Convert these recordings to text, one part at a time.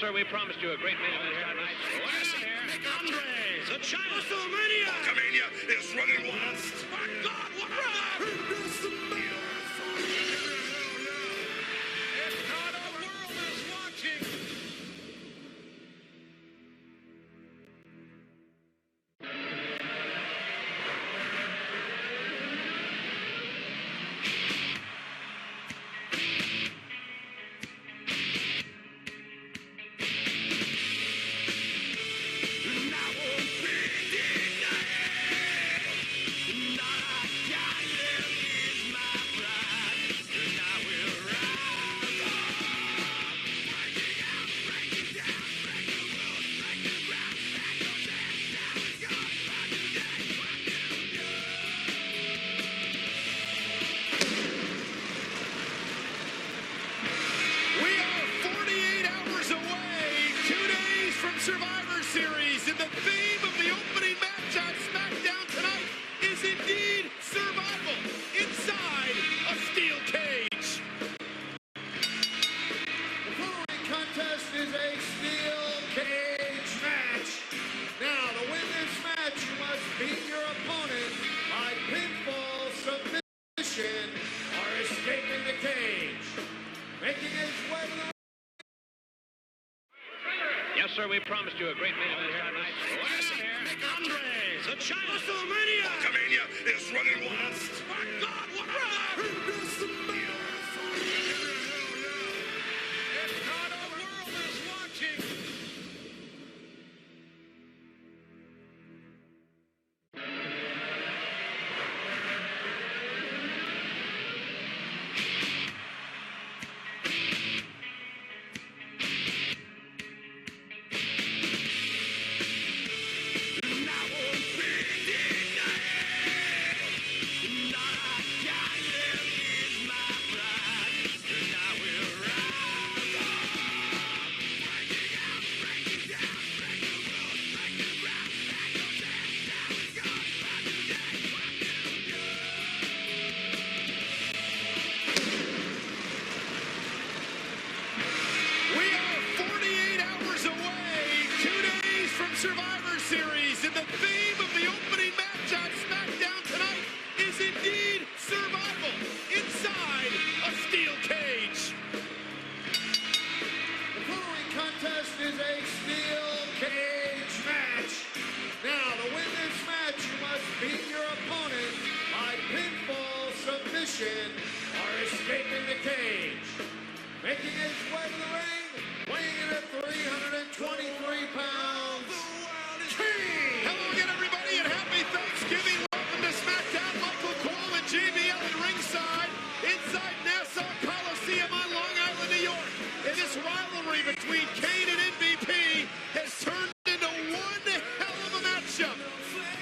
sir, we promised you a great main event here tonight. Andres, the China WrestleMania! Hulkamania is running wild. My God, what ride! If not, our world is watching. Survivor Series, and the theme of the opening match on SmackDown tonight is indeed survival inside a steel cage. The following contest is a steel cage match. Now, to win this match, you must beat your opponent by pinfall, submission, or escaping the cage. Making his way to the Yes, sir, we promised you a great main event here tonight. Andres, the China WrestleMania! Hulkamania is running wild. My God, what ride! If not, our world is watching. Survivor Series, and the theme of the opening match on SmackDown tonight is indeed survival inside a steel cage. The following contest is a steel cage match. Now, to win this match, you must beat your opponent by pinfall, submission, or escaping the cage. Making his way to the ring, weighing in at 323 pounds. Hello again, everybody, and happy Thanksgiving. Welcome to SmackDown. Michael Cole and JBL at ringside inside Nassau Coliseum on Long Island, New York. And this rivalry between Kane and MVP has turned into one hell of a matchup.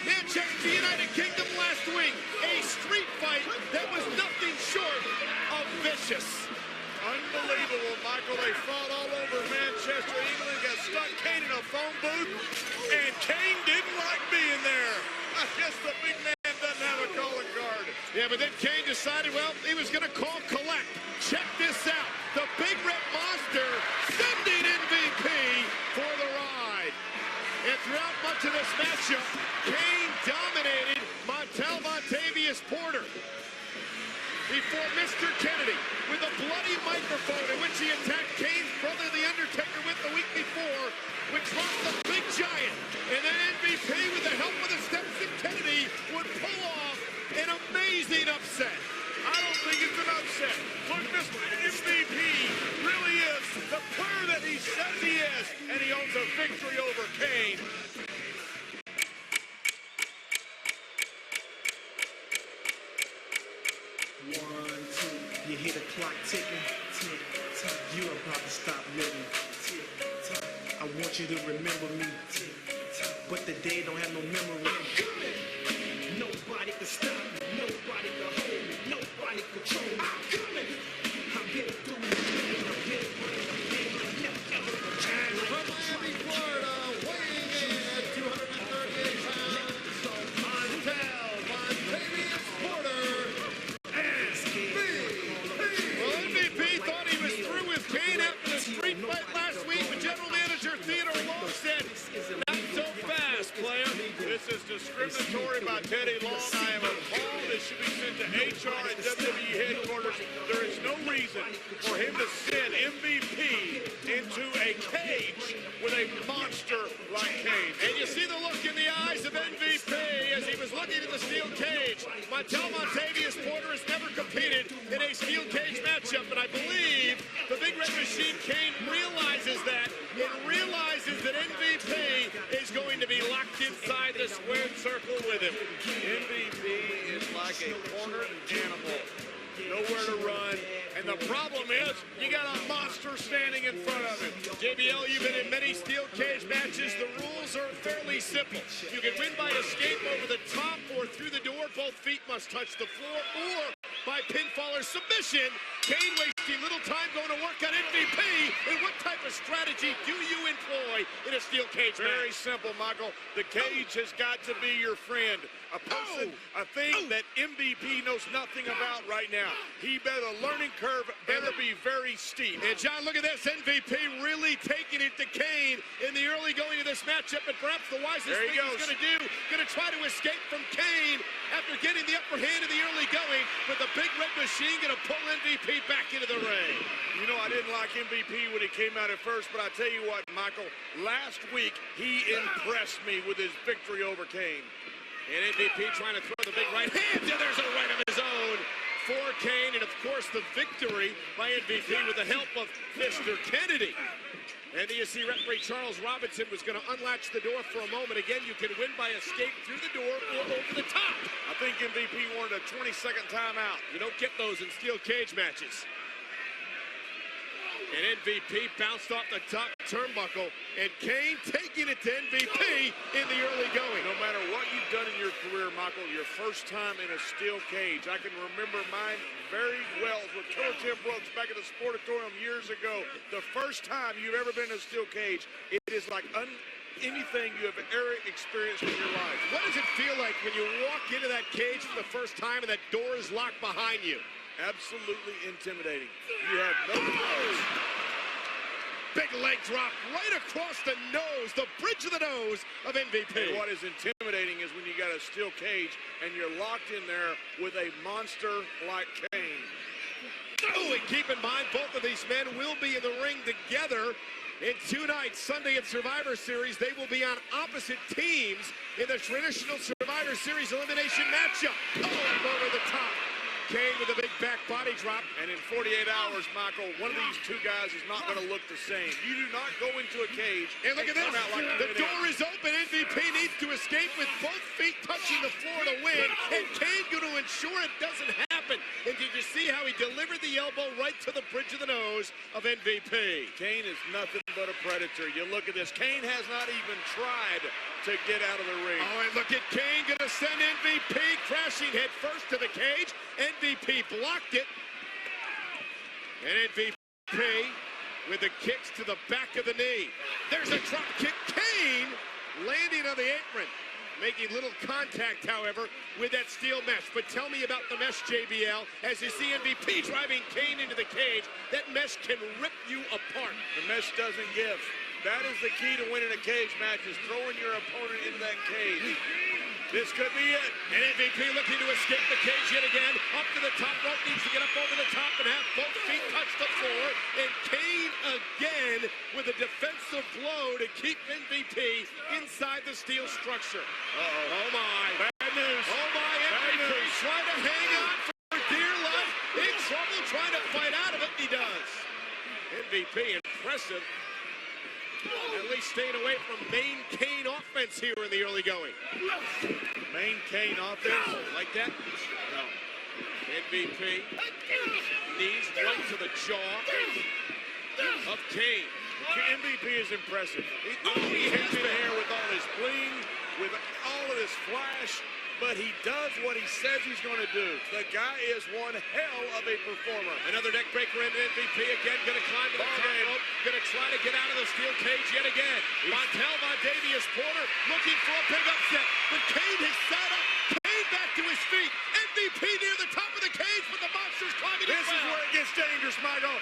Manchester United Kingdom last week, a street fight that was nothing short of vicious. Unbelievable, Michael. They fought all over Manchester. England got stuck Kane in a phone booth, and Kane didn't like being there. I guess the big man doesn't have a calling card. Yeah, but then Kane decided, well, he was going to call collect. Check this out. The Big Red Monster sending MVP for the ride. And throughout much of this matchup, Kane dominated Montavious Porter. Before Mr. Kennedy, with a bloody microphone in which he attacked Kane's brother, The Undertaker, with the week before, which lost the big giant. And then MVP, with the help of the steps of Kennedy, would pull off an amazing upset. I don't think it's an upset. Look, this MVP really is the player that he says he is, and he owns a victory over Kane. You hear the clock ticking, tick tock. You about to stop living, tick tock. I want you to remember me, tick tock. But the day don't have no memory. I'm coming. Nobody can stop me. Nobody can hold me. Nobody control me. I'm coming. I've been through it. I've been running. I've been never ever. From Miami, Florida, weighing in at 238 pounds, Montavious Porter. Well, MVP thought he was through with Kane after the street fight last week, but General defamatory by Teddy Long. I am appalled. It should be sent to HR and WWE headquarters. There is no reason for him to send MVP into a cage with a monster like Kane. And you see the look in the eyes of MVP as he was looking at the steel cage. Montavious Porter has never competed in a steel cage matchup, and I believe the Big Red Machine Kane realizes that. It realizes that MVP is going to be locked inside the squared circle with him. MVP is like a cornered animal. Nowhere to run. And the problem is, you got a monster standing in front of him. JBL, you've been in many steel cage matches. The rules are fairly simple. You can win by escape over the top or through the door. Both feet must touch the floor, or by pinfall or submission. Kane wasting little time going to work on MVP. And what type of strategy do you employ in a steel cage match? Very simple, Michael. The cage has got to be your friend. A person, a thing that MVP knows nothing about right now. The learning curve better be very steep. And John, look at this. MVP really taking it to Kane in the early going of this matchup. And perhaps the wisest thing he's going to do, going to try to escape from Kane after getting the upper hand in the early going. But the Big Red Machine going to pull MVP back into the ring. You know, I didn't like MVP when he came out at first, but I tell you what, Michael, last week he impressed me with his victory over Kane. And MVP trying to throw the big right hand. Yeah, there's a right of his own for Kane. And, of course, the victory by MVP with the help of Mr. Kennedy. And you see referee Charles Robinson was going to unlatch the door for a moment. Again, you can win by escape through the door or over the top. I think MVP wanted a 20-second timeout. You don't get those in steel cage matches. And MVP bounced off the top turnbuckle, and Kane taking it to MVP in the early going. No matter what you've done in your career, Michael, your first time in a steel cage, I can remember mine very well with Killer Tim Brooks back at the Sportatorium years ago. The first time you've ever been in a steel cage, it is like anything you have ever experienced in your life. What does it feel like when you walk into that cage for the first time and that door is locked behind you? Absolutely intimidating. You have no clothes. Big leg drop right across the nose, the bridge of the nose of MVP. And what is intimidating is when you got a steel cage and you're locked in there with a monster like Kane. Oh, and keep in mind, both of these men will be in the ring together in 2 nights. Sunday at Survivor Series, they will be on opposite teams in the traditional Survivor Series elimination matchup. Oh, over the top. Kane with a big back body drop. And in 48 hours, Michael, one of these two guys is not going to look the same. You do not go into a cage. And look at this. The door is open. MVP needs to escape with both feet touching the floor to win. And Kane going to ensure it doesn't happen. And did you see how he delivered the elbow right to the bridge of the nose of MVP? Kane is nothing but a predator. You look at this. Kane has not even tried to get out of the ring. Oh, and look at Kane going to send MVP crashing head first to the cage. MVP blocked it. And MVP with the kicks to the back of the knee. There's a drop kick. Kane landing on the apron. Making little contact, however, with that steel mesh. But tell me about the mesh, JBL. As you see MVP driving Kane into the cage, that mesh can rip you apart. The mesh doesn't give. That is the key to winning a cage match, is throwing your opponent into that cage. This could be it. And MVP looking to escape the cage yet again. Up to the top rope, needs to get up over the top and have both feet touch the floor. And Kane again with a defensive blow to keep MVP inside the steel structure. Uh-oh. Oh my. Bad news. Oh my, Bad MVP news. trying to hang on for dear life. In trouble, trying to fight out of it, and he does. MVP, impressive. At least staying away from main Kane offense here in the early going. Main Kane offense. Like that? No. MVP. Knees right to the jaw of Kane. MVP is impressive. He has hits the hair with all his bling, with all of his flash, but he does what he says he's going to do. The guy is one hell of a performer. Another neck breaker in MVP again, going to climb to the top rope, going to try to get out of the steel cage yet again. Montavious Porter looking for a big upset, but Kane has sat up. Kane back to his feet. MVP near the top of the cage, but the monster's climbing. This is where it gets dangerous, Michael.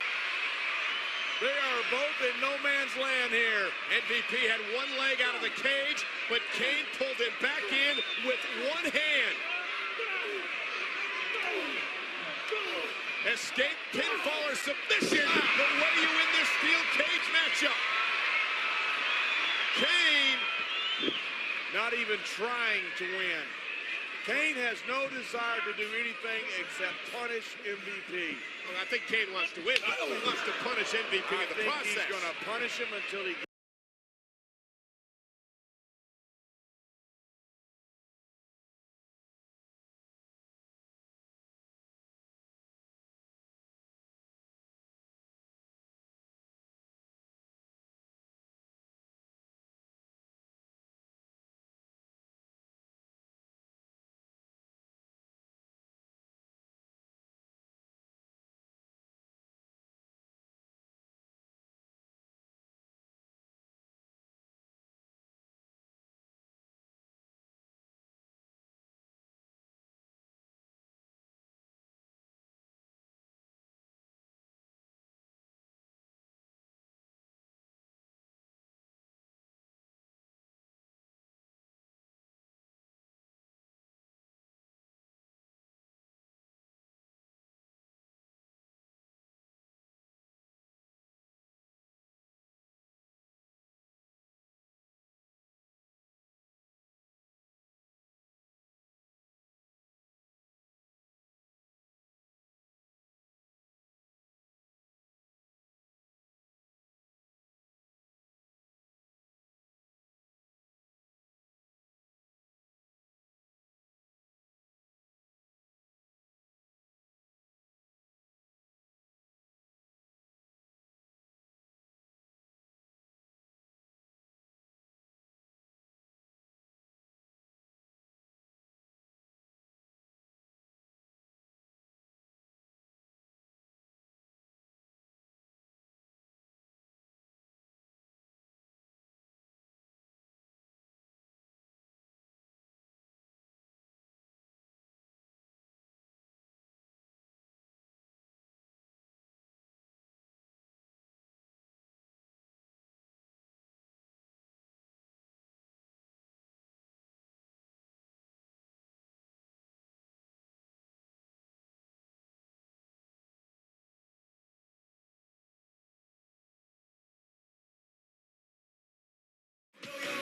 They are both in no man's land here. MVP had one leg out of the cage, but Kane pulled him back in with one hand. Escape, pinfall, or submission. The way you win this steel cage matchup. Kane not even trying to win. Kane has no desire to do anything except punish MVP. Well, I think Kane wants to win, but he wants to punish MVP in the process. He's going to punish him until he gets.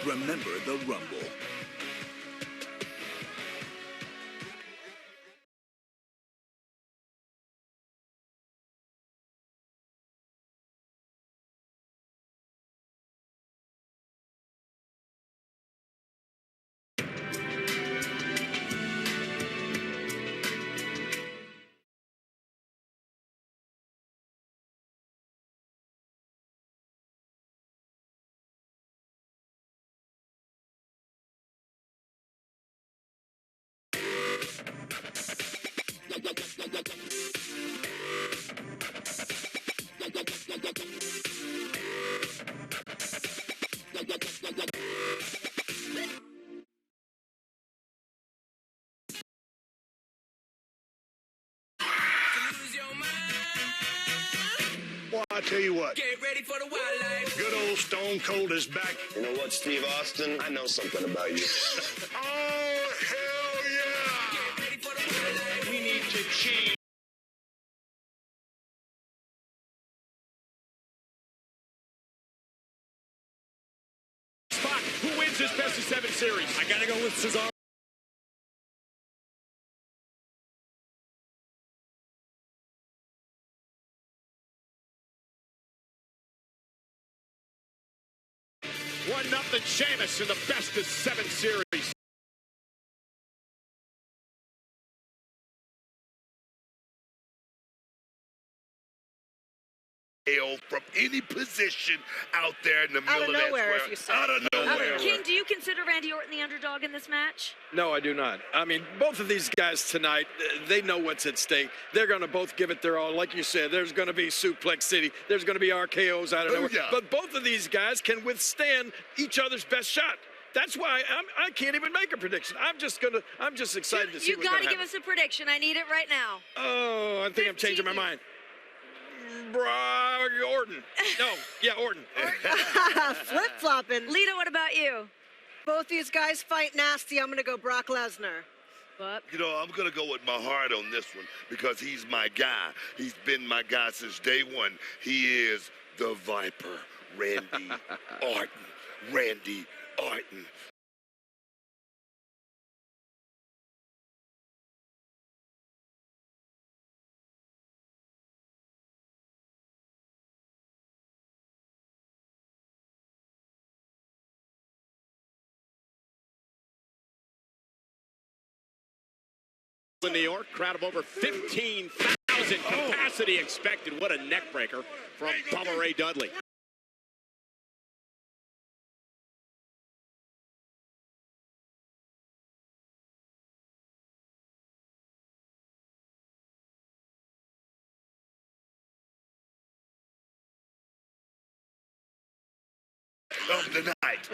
Remember the Rumble. Well, I tell you what. Get ready for the wildlife. Good old Stone Cold is back. You know what, Steve Austin? I know something about you. Oh, hell yeah! Get ready for the wildlife. We need to change. Spot, who wins this best of 7 series? I gotta go with Cesaro. One nothing Sheamus in the best of 7 series. Hail from any position out there in the middle Out of that nowhere, square. if you say. Out of nowhere. King, do you consider Randy Orton the underdog in this match? No, I do not. I mean, both of these guys tonight, they know what's at stake. They're going to both give it their all. Like you said, there's going to be Suplex City. There's going to be RKOs out of nowhere. Yeah. But both of these guys can withstand each other's best shot. That's why I can't even make a prediction. I'm just excited to see You what's got going to to give happen. us a prediction. I need it right now. Oh, I think I'm changing my 15 mind. Orton. No, yeah, Orton. Flip-flopping. Lita, what about you? Both these guys fight nasty. I'm going to go Brock Lesnar. But You know, I'm going to go with my heart on this one because he's my guy. He's been my guy since day one. He is the Viper, Randy Orton. Randy Orton. In New York, crowd of over 15,000 capacity expected. What a neck breaker from Bubba Ray Dudley. Of the night.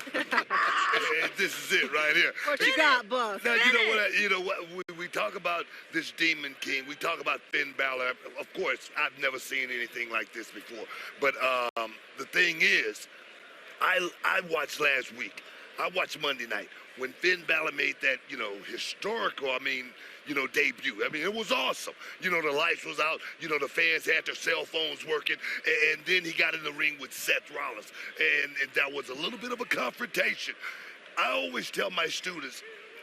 This is it right here. What you got, Buff? Now, you know what? We talk about this Demon King. We talk about Finn Balor. Of course, I've never seen anything like this before. But the thing is, I watched last week. I watched Monday night when Finn Balor made that, historical, debut. It was awesome. The lights was out. The fans had their cell phones working. And then he got in the ring with Seth Rollins. And that was a little bit of a confrontation. I always tell my students,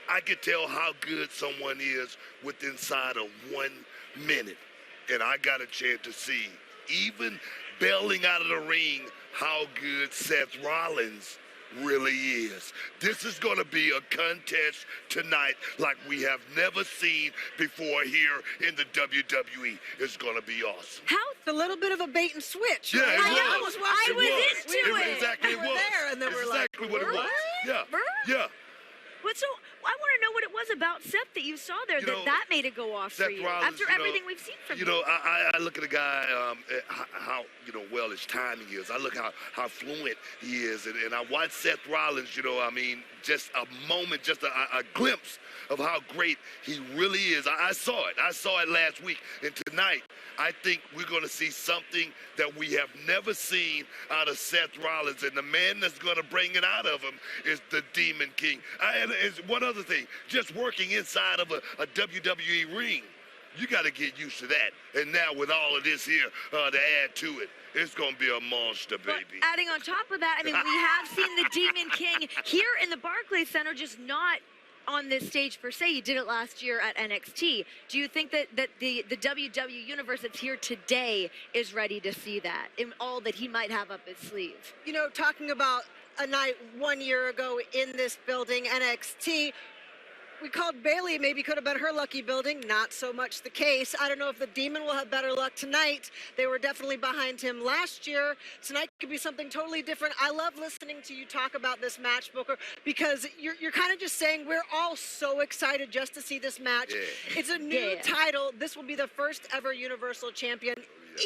I can tell how good someone is with inside of 1 minute. And I got a chance to see, even bailing out of the ring, how good Seth Rollins really is. This is going to be a contest tonight like we have never seen before here in the WWE. It's going to be awesome. How? It's a little bit of a bait and switch. Yeah, right? it was was. watching It was. into It it. exactly we were was. there, and then It's we're like, exactly what it was. Yeah. Yeah. What? So I want to know what it was about Seth that you saw there that made it go off for Seth you Rollins, after everything we've seen from him. I look at a guy, how well his timing is. I look how fluent he is, and I watch Seth Rollins. Just a moment, just a glimpse of how great he really is. I saw it. I saw it last week, and tonight I think we're going to see something that we have never seen out of Seth Rollins, and the man that's going to bring it out of him is the Demon King. And it's one other thing, just working inside of a WWE ring, you got to get used to that. And now with all of this here to add to it, it's going to be a monster, baby. But adding on top of that, we have seen the Demon King here in the Barclays Center, just not on this stage per se. You did it last year at NXT. Do you think that the WWE universe that's here today is ready to see that in all that he might have up his sleeve? Talking about a night 1 year ago in this building, NXT, we called Bayley, maybe could have been her lucky building. Not so much the case. I don't know if the Demon will have better luck tonight. They were definitely behind him last year. Tonight could be something totally different. I love listening to you talk about this match, Booker, because you're kind of just saying we're all so excited just to see this match. Yeah. It's a new title. This will be the first ever Universal Champion.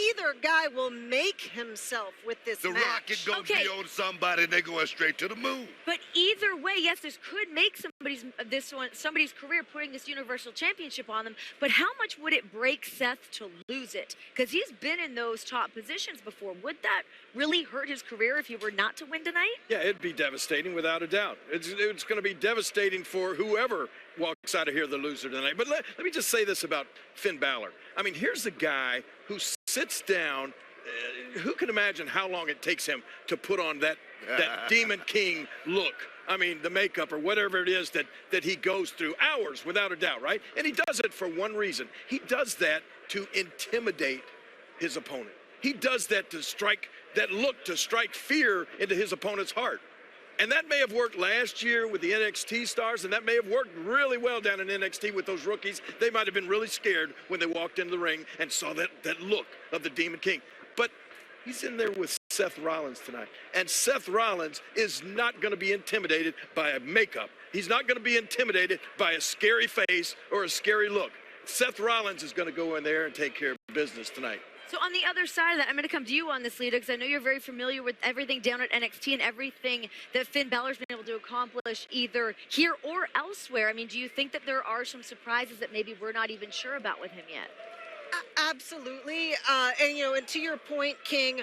Either guy will make himself with this match. The Rocket gonna be on somebody, and they're going straight to the moon. But either way, yes, this could make somebody's career putting this Universal Championship on them. But how much would it break Seth to lose it? Because he's been in those top positions before. Would that really hurt his career if he were not to win tonight? Yeah, it'd be devastating without a doubt. It's going to be devastating for whoever walks out of here the loser tonight. But let me just say this about Finn Balor. Here's a guy who sits down. Who can imagine how long it takes him to put on that Demon King look? The makeup or whatever it is that he goes through. Hours, without a doubt, right? And he does it for one reason. He does that to intimidate his opponent. He does that to strike fear into his opponent's heart. And that may have worked last year with the NXT stars, and that may have worked really well down in NXT with those rookies. They might have been really scared when they walked into the ring and saw that look of the Demon King. But he's in there with Seth Rollins tonight. And Seth Rollins is not going to be intimidated by a makeup. He's not going to be intimidated by a scary face or a scary look. Seth Rollins is going to go in there and take care of business tonight. So on the other side of that, I'm going to come to you on this, Lita, because I know you're very familiar with everything down at NXT and everything that Finn Balor's been able to accomplish either here or elsewhere. Do you think that there are some surprises that maybe we're not even sure about with him yet? Absolutely. And to your point, King,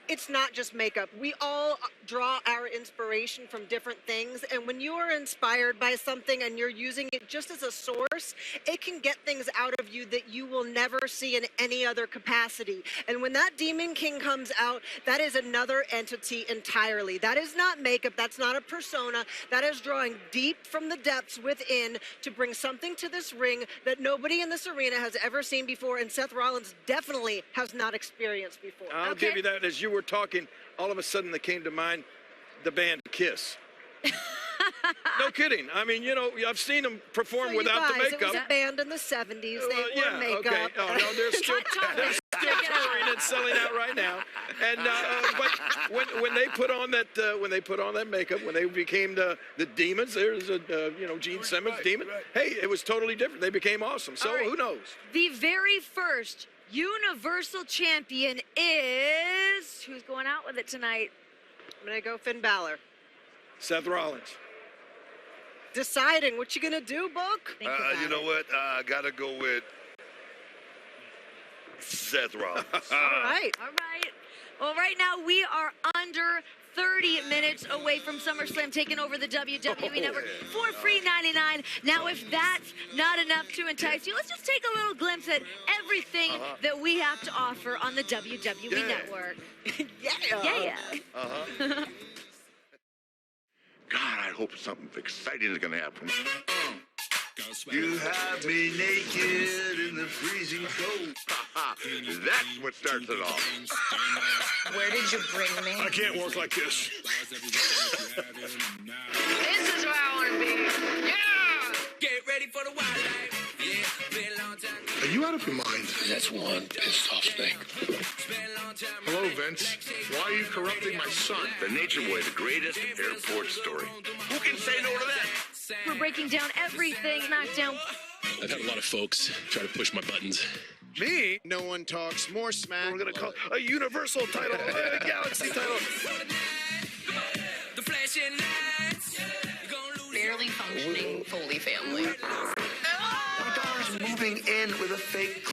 it's not just makeup. We all draw our inspiration from different things, and when you are inspired by something and you're using it just as a source, it can get things out of you that you will never see in any other capacity. And when that Demon King comes out, that is another entity entirely. That is not makeup, that's not a persona, that is drawing deep from the depths within to bring something to this ring that nobody in this arena has ever seen before, and Seth Rollins definitely has not experienced before. I'll give you that. As you were talking, all of a sudden they came to mind the band Kiss. No kidding. I mean, you know, I've seen them perform So without the makeup. It was a band in the 70s. They wore makeup. Okay. Oh, no, they're still touring and selling out right now. And but when they put on that makeup, when they became the Demons, there's a Gene Simmons Demon. Right. Hey, it was totally different. They became awesome. So All right. who knows? The very first Universal Champion is, who's going out with it tonight? I'm going to go Finn Balor. Seth Rollins. Deciding what you going to do, Book? You know what? I got to go with Seth Rollins. All right. All right. Well, right now we are under 30 minutes away from SummerSlam taking over the WWE Network for free 99. Now, if that's not enough to entice you, let's just take a little glimpse at everything that we have to offer on the WWE Network. Yeah. God, I hope something exciting is going to happen. You have me naked in the freezing cold. That's what starts it off. Where did you bring me? I can't work like this. This is where I want to be. Yeah! Get ready for the wildlife. Yeah, been a long time. Are you out of your mind? That's one pissed off thing. Hello, Vince. Why are you corrupting my son? The Nature Boy, the greatest airport story. Who can say no to that? We're breaking down everything SmackDown. I've had a lot of folks try to push my buttons. Me? No one talks more smack. We're going to call a Universal title, a Galaxy title. The flashing lights. Barely functioning Foley family. My daughter's moving in with a fake.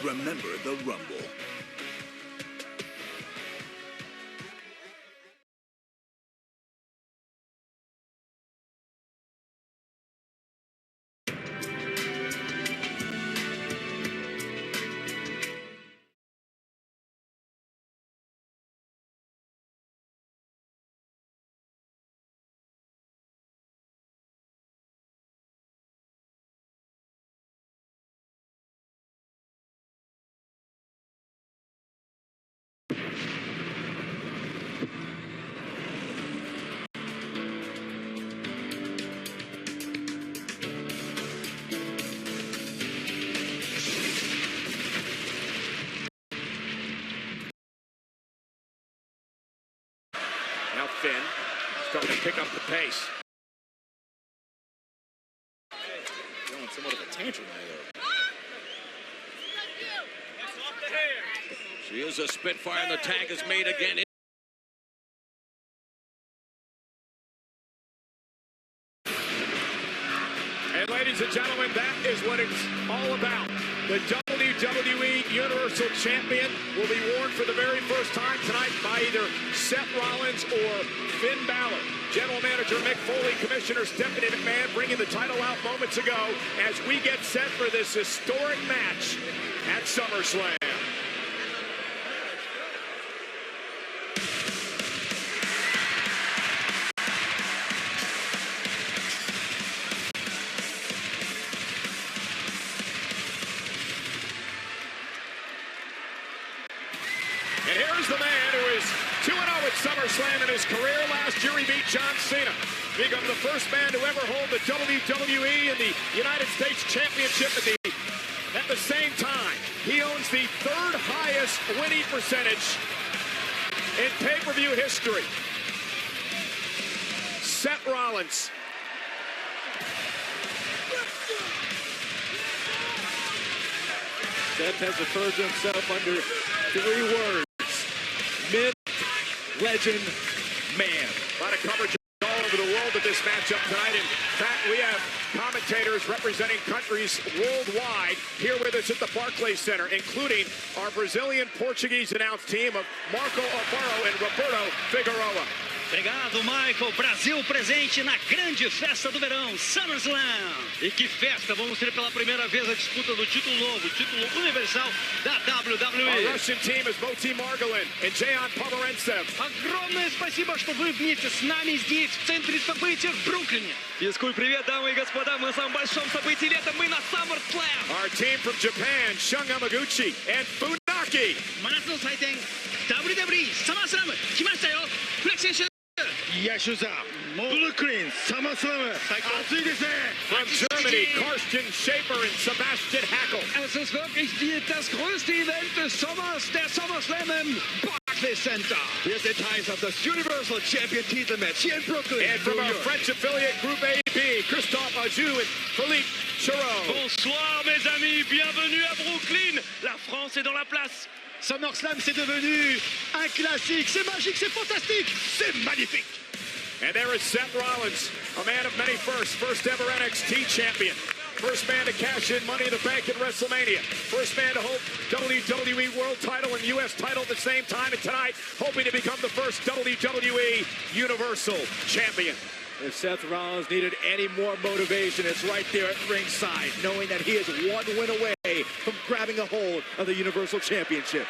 Remember the Rumble. Now Finn starting to pick up the pace. Going somewhat of a tantrum there. She is a Spitfire, and the tag is made again. And ladies and gentlemen, that is what it's all about. The WWE Universal Champion will be worn for the very first time tonight by either Seth Rollins or Finn Balor. General Manager Mick Foley, Commissioner Stephanie McMahon bringing the title out moments ago as we get set for this historic match at SummerSlam. SummerSlam in his career. Last year, he beat John Cena. Become the first man to ever hold the WWE and the United States Championship at the same time. He owns the third highest winning percentage in pay-per-view history. Seth Rollins. Seth has referred to himself under 3 words. Myth, legend, man. A lot of coverage all over the world of this matchup tonight. In fact, we have commentators representing countries worldwide here with us at the Barclays Center, including our Brazilian Portuguese announced team of Marco Alfaro and Roberto Figueroa. Obrigado, Michael. Brasil presente na grande festa do verão, SummerSlam. E que festa! Vamos ter pela primeira vez a disputa do título novo, título universal da WWE. Our Russian team is Moti Margolin and Jayon Pomerantsev. Огромное спасибо, что вы вместе с нами здесь, в центре событий в Бруклине. Физкуль привет, дамы и господа. Мы на самом большом событии лета. Мы на SummerSlam. Our team from Japan, Shun Yamaguchi and Funaki. 真夏の祭典 WWE SummerSlam 来ましたよ。船木選手。Yashuza, Brooklyn, SummerSlam. From Germany, Karsten Schaefer and Sebastian Hackel. Es ist wirklich das größte Event des Sommers, der SummerSlam im Barclays Center. Wir sind heiß auf das Universal Champion Titelmatch hier in Brooklyn. And from our French affiliate Group AB, Christophe Ajou and Philippe Chirot. Bonsoir mes amis, bienvenue à Brooklyn. La France est dans la place. SummerSlam, c'est devenu un classique. C'est magique, c'est fantastique, c'est magnifique. And there is Seth Rollins, a man of many firsts, first ever NXT champion. First man to cash in Money in the Bank at WrestleMania. First man to hold WWE World title and U.S. title at the same time. And tonight, hoping to become the first WWE Universal Champion. If Seth Rollins needed any more motivation, it's right there at ringside, knowing that he is one win away from grabbing a hold of the Universal Championship.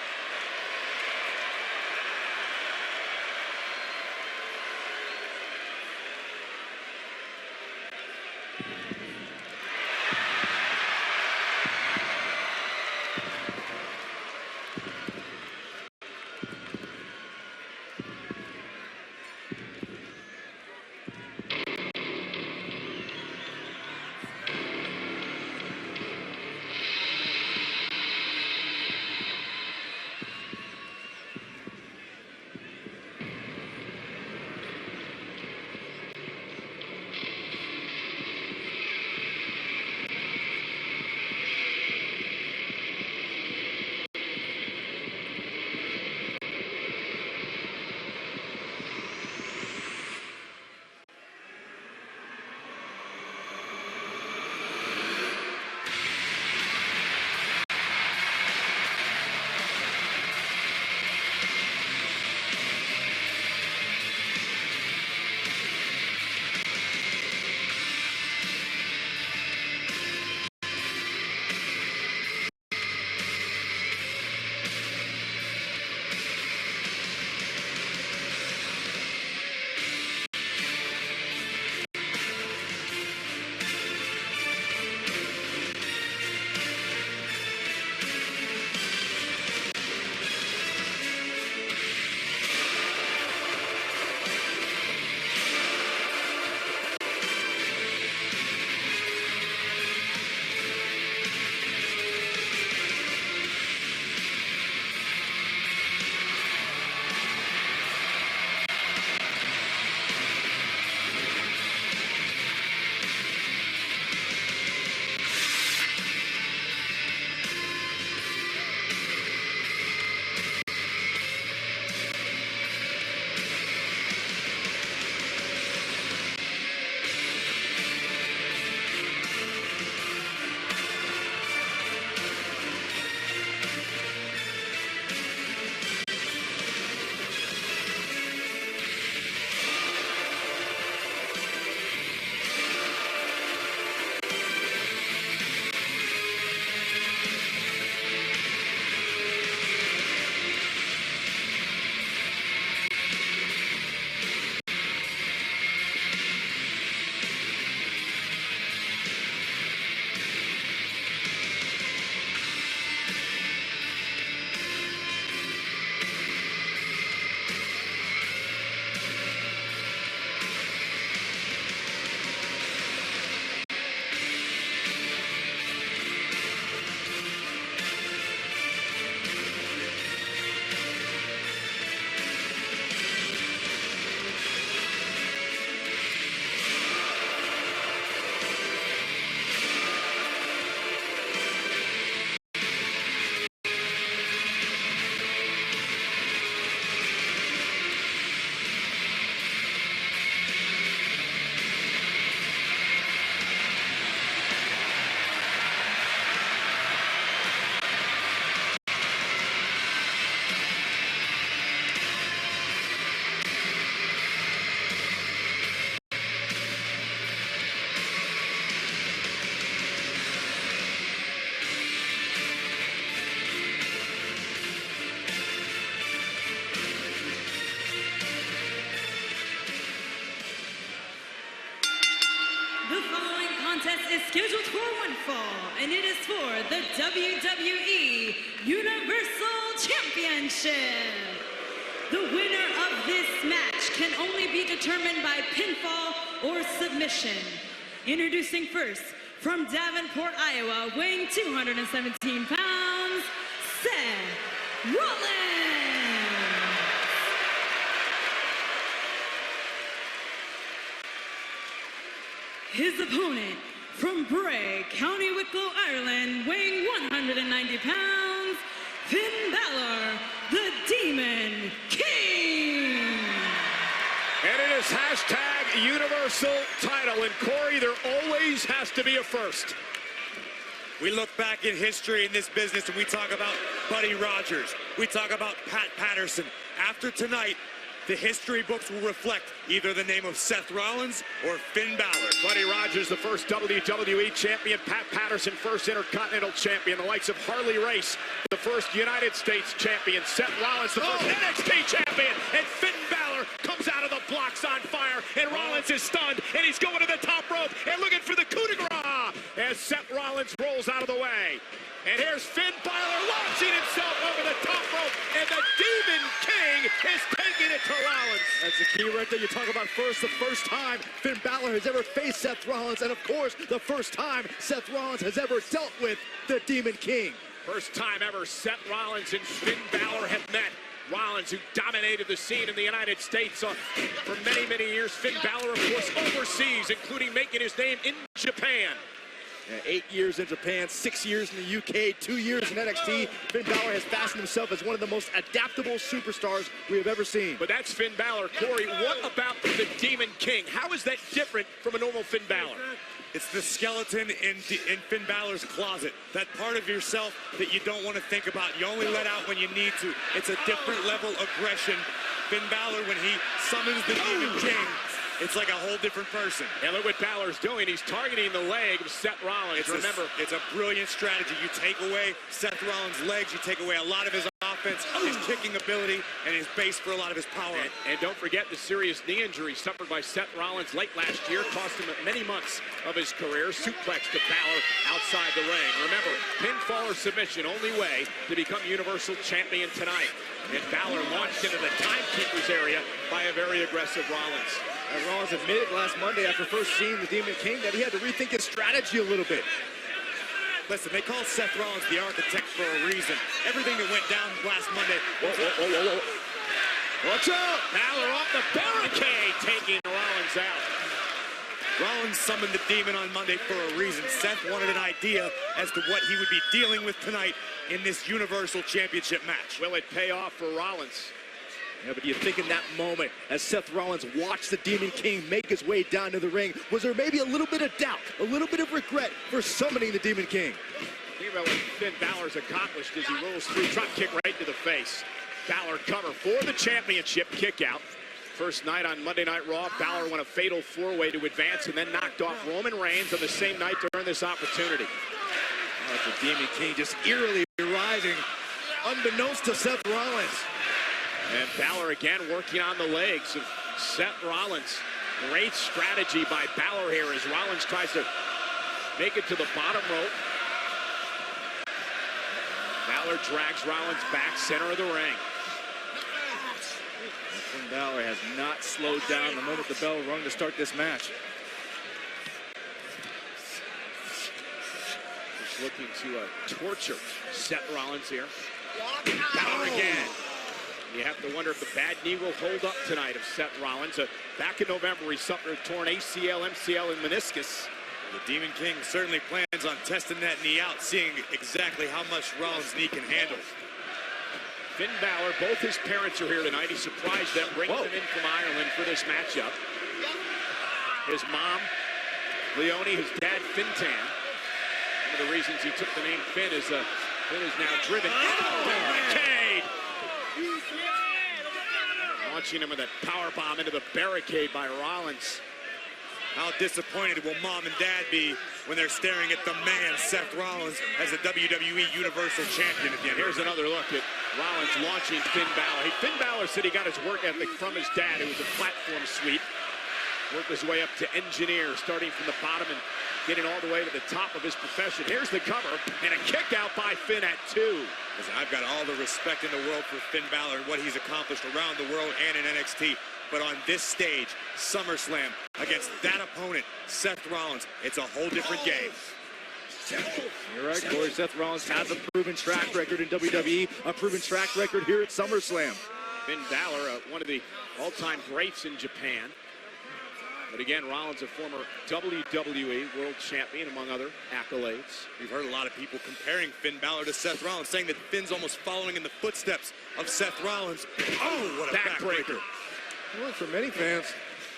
contest is scheduled for one fall, and it is for the WWE Universal Championship. The winner of this match can only be determined by pinfall or submission. Introducing first, from Davenport, Iowa, weighing 217 pounds, Seth Rollins. His opponent, from Bray, County Wicklow, Ireland, weighing 190 pounds, Finn Balor, the Demon King. And it is hashtag Universal title. And Corey, there always has to be a first. We look back in history in this business and we talk about Buddy Rogers. We talk about Pat Patterson. After tonight, the history books will reflect either the name of Seth Rollins or Finn Balor. Buddy Rogers, the first WWE champion. Pat Patterson, first Intercontinental champion. The likes of Harley Race, the first United States champion. Seth Rollins, the first NXT champion. And Finn Balor comes out of the blocks on fire. And Rollins is stunned. And he's going to the top rope and looking for the coup de grace as Seth Rollins rolls out of the way. And here's Finn Balor launching himself over the top rope, and the Demon King is taking it to Rollins. That's the key right there. You talk about the first time Finn Balor has ever faced Seth Rollins, and of course, the first time Seth Rollins has ever dealt with the Demon King. First time ever Seth Rollins and Finn Balor have met. Rollins, who dominated the scene in the United States for many, many years. Finn Balor, of course, overseas, including making his name in Japan. 8 years in Japan, 6 years in the UK, 2 years in NXT. Finn Balor has fastened himself as one of the most adaptable superstars we have ever seen. But that's Finn Balor. Corey, what about the Demon King? How is that different from a normal Finn Balor? It's the skeleton in Finn Balor's closet. That part of yourself that you don't want to think about. You only let out when you need to. It's a different level of aggression. Finn Balor, when he summons the Demon King, it's like a whole different person. And look what Balor's doing. He's targeting the leg of Seth Rollins. Remember, it's a brilliant strategy. You take away Seth Rollins' legs, you take away a lot of his offense, his kicking ability, and his base for a lot of his power. And don't forget the serious knee injury suffered by Seth Rollins late last year. Cost him many months of his career. Suplex to Balor outside the ring. Remember, pinfall or submission, only way to become Universal Champion tonight. And Balor launched into the timekeeper's area by a very aggressive Rollins. And Rollins admitted last Monday after first seeing the Demon King that he had to rethink his strategy a little bit. Listen, they call Seth Rollins the architect for a reason. Everything that went down last Monday. Whoa. Watch out! Balor off the barricade, taking Rollins out. Rollins summoned the Demon on Monday for a reason. Seth wanted an idea as to what he would be dealing with tonight in this Universal Championship match. Will it pay off for Rollins? Yeah, but you think in that moment, as Seth Rollins watched the Demon King make his way down to the ring, was there maybe a little bit of doubt, a little bit of regret for summoning the Demon King? Think about what Finn Balor's accomplished as he rolls through, drop kick right to the face. Balor cover for the championship, kick out. First night on Monday Night Raw, Balor won a fatal four-way to advance and then knocked off Roman Reigns on the same night to earn this opportunity. The Demon King just eerily rising, unbeknownst to Seth Rollins. And Balor again working on the legs of Seth Rollins. Great strategy by Balor here as Rollins tries to make it to the bottom rope. Balor drags Rollins back, center of the ring. Finn Balor has not slowed down the moment the bell rung to start this match. Just looking to torture Seth Rollins here. Balor again. You have to wonder if the bad knee will hold up tonight of Seth Rollins. Back in November, he suffered a torn ACL, MCL, and meniscus. The Demon King certainly plans on testing that knee out, seeing exactly how much Rollins' knee can handle. Finn Balor, both his parents are here tonight. He surprised them, bringing them in from Ireland for this matchup. His mom, Leonie, his dad, Fintan. One of the reasons he took the name Finn is Finn is now driven into the barricade. Launching him with a powerbomb into the barricade by Rollins. How disappointed will mom and dad be when they're staring at the man, Seth Rollins, as a WWE Universal Champion again? Here's another look at Rollins launching Finn Balor. Finn Balor said he got his work ethic from his dad, who was a platform sweep. Worked his way up to engineer, starting from the bottom and getting all the way to the top of his profession. Here's the cover, and a kick out by Finn at 2. Listen, I've got all the respect in the world for Finn Balor and what he's accomplished around the world and in NXT. But on this stage, SummerSlam, against that opponent, Seth Rollins, it's a whole different game. You're right, Corey. Seth Rollins has a proven track record in WWE, a proven track record here at SummerSlam. Finn Balor, one of the all-time greats in Japan. But again, Rollins, a former WWE World Champion, among other accolades. We've heard a lot of people comparing Finn Balor to Seth Rollins, saying that Finn's almost following in the footsteps of Seth Rollins. Oh, what a backbreaker. Well, for many fans,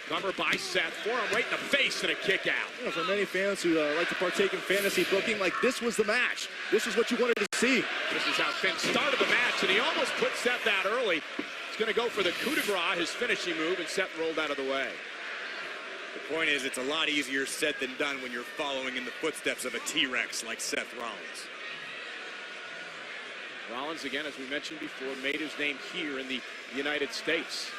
cover by Seth, forearm right in the face and a kick out. You know, for many fans who like to partake in fantasy booking, like this was the match. This is what you wanted to see. This is how Finn started the match, and he almost put Seth out early. He's going to go for the coup de grace, his finishing move, and Seth rolled out of the way. The point is, it's a lot easier said than done when you're following in the footsteps of a T-Rex like Seth Rollins. Rollins, again, as we mentioned before, made his name here in the United States.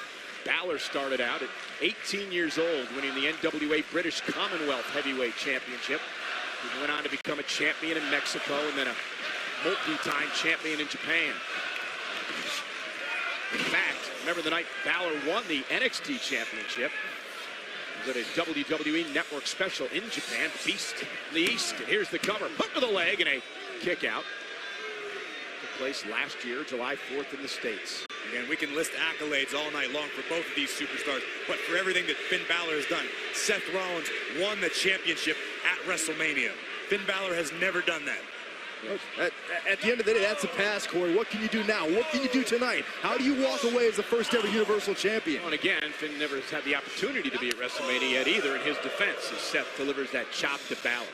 Balor started out at 18 years old, winning the NWA British Commonwealth Heavyweight Championship. He went on to become a champion in Mexico and then a multi-time champion in Japan. In fact, remember the night Balor won the NXT Championship? It was at a WWE Network special in Japan, Beast in the East. And here's the cover, hook to the leg and a kick out. Took place last year, July 4th in the States. Again, we can list accolades all night long for both of these superstars, but for everything that Finn Balor has done, Seth Rollins won the championship at WrestleMania. Finn Balor has never done that. At the end of the day, that's a pass, Corey. What can you do now? What can you do tonight? How do you walk away as the first ever Universal Champion? Well, and again, Finn never has had the opportunity to be at WrestleMania yet either in his defense, as Seth delivers that chop to Balor.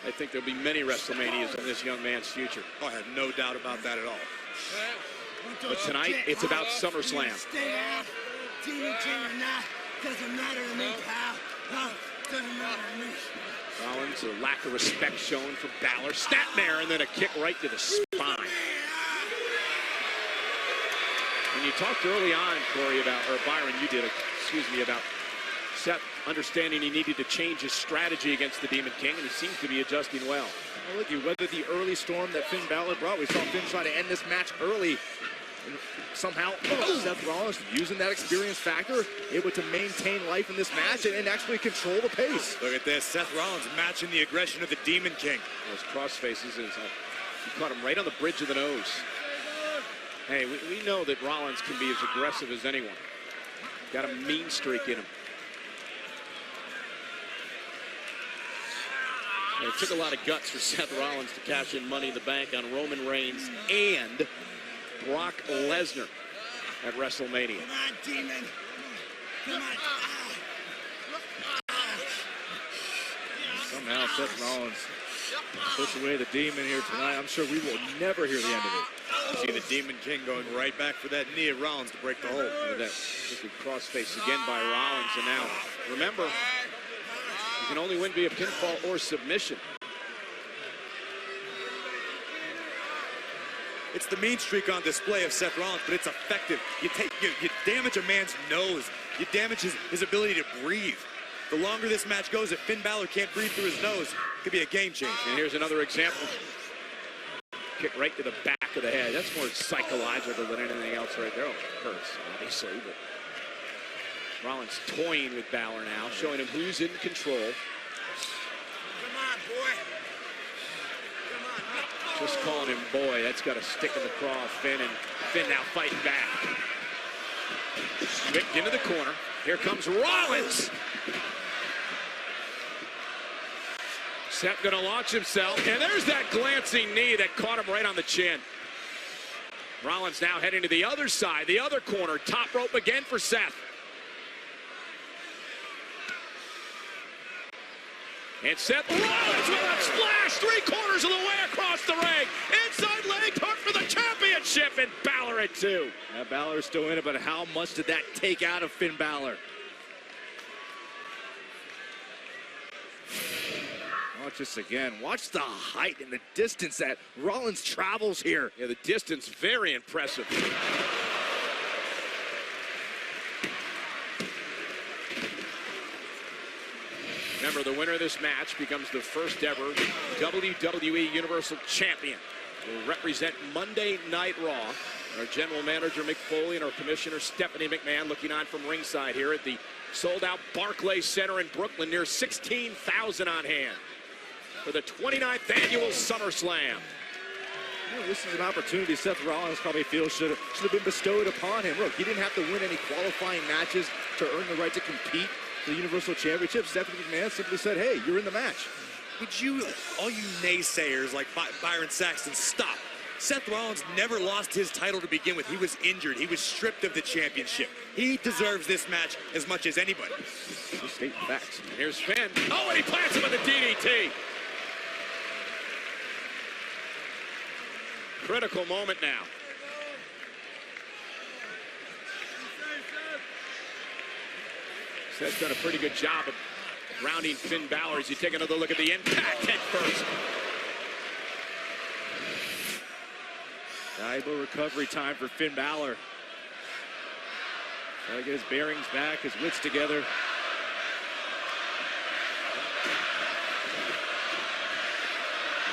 I think there'll be many WrestleManias in this young man's future. Oh, I have no doubt about that at all. But tonight, it's about SummerSlam. Stay out, Demon King or not, doesn't matter to me, pal. Doesn't matter to me. Rollins, a lack of respect shown for Balor. Snapmare, and then a kick right to the spine. When you talked early on, Corey, about, or Byron, you did, excuse me, about Seth understanding he needed to change his strategy against the Demon King, and he seems to be adjusting well. Well, look, you weathered the early storm that Finn Balor brought. We saw Finn try to end this match early. And somehow, Seth Rollins, using that experience factor, able to maintain life in this match and actually control the pace. Look at this, Seth Rollins matching the aggression of the Demon King. Those cross faces, he caught him right on the bridge of the nose. Hey, we know that Rollins can be as aggressive as anyone. Got a mean streak in him. It took a lot of guts for Seth Rollins to cash in Money in the Bank on Roman Reigns and Brock Lesnar at WrestleMania. Come on, Demon. Come on. Somehow Seth Rollins push away the Demon here tonight. I'm sure we will never hear the end of it. See the Demon King going right back for that knee of Rollins to break the hold. Look at that wicked crossface again by Rollins. And now, remember, you can only win via pinfall or submission. It's the mean streak on display of Seth Rollins, but it's effective. You damage a man's nose. You damage his ability to breathe. The longer this match goes, if Finn Balor can't breathe through his nose, it could be a game changer. And here's another example. Kick right to the back of the head. That's more psychological than anything else right there. Oh, it hurts, obviously, but Rollins toying with Balor now, showing him who's in control. Come on, boy. Just calling him boy, that's got a stick in the craw of Finn, and Finn now fighting back. Whipped into the corner. Here comes Rollins. Seth gonna launch himself, and there's that glancing knee that caught him right on the chin. Rollins now heading to the other side, the other corner, top rope again for Seth. And Seth Rollins with a splash, 3/4 of the way across the ring. Inside leg hook for the championship, and Balor at 2. Yeah, Balor's still in it, but how much did that take out of Finn Balor? Watch this again. Watch the height and the distance that Rollins travels here. Yeah, the distance, very impressive. Remember, the winner of this match becomes the first ever WWE Universal Champion. Will represent Monday Night Raw. Our general manager, Mick Foley, and our commissioner, Stephanie McMahon, looking on from ringside here at the sold-out Barclays Center in Brooklyn. Near 16,000 on hand for the 29th annual SummerSlam. Well, this is an opportunity Seth Rollins probably feels should have been bestowed upon him. Look, he didn't have to win any qualifying matches to earn the right to compete for the Universal Championship. Stephanie McMahon simply said, hey, you're in the match. Would you, all you naysayers like Byron Saxton, stop. Seth Rollins never lost his title to begin with. He was injured. He was stripped of the championship. He deserves this match as much as anybody. Just state facts. Here's Finn. Oh, and he plants him with a DDT. Critical moment now. Seth's done a pretty good job of rounding Finn Balor as you take another look at the impact head first. Valuable recovery time for Finn Balor. Trying to get his bearings back, his wits together.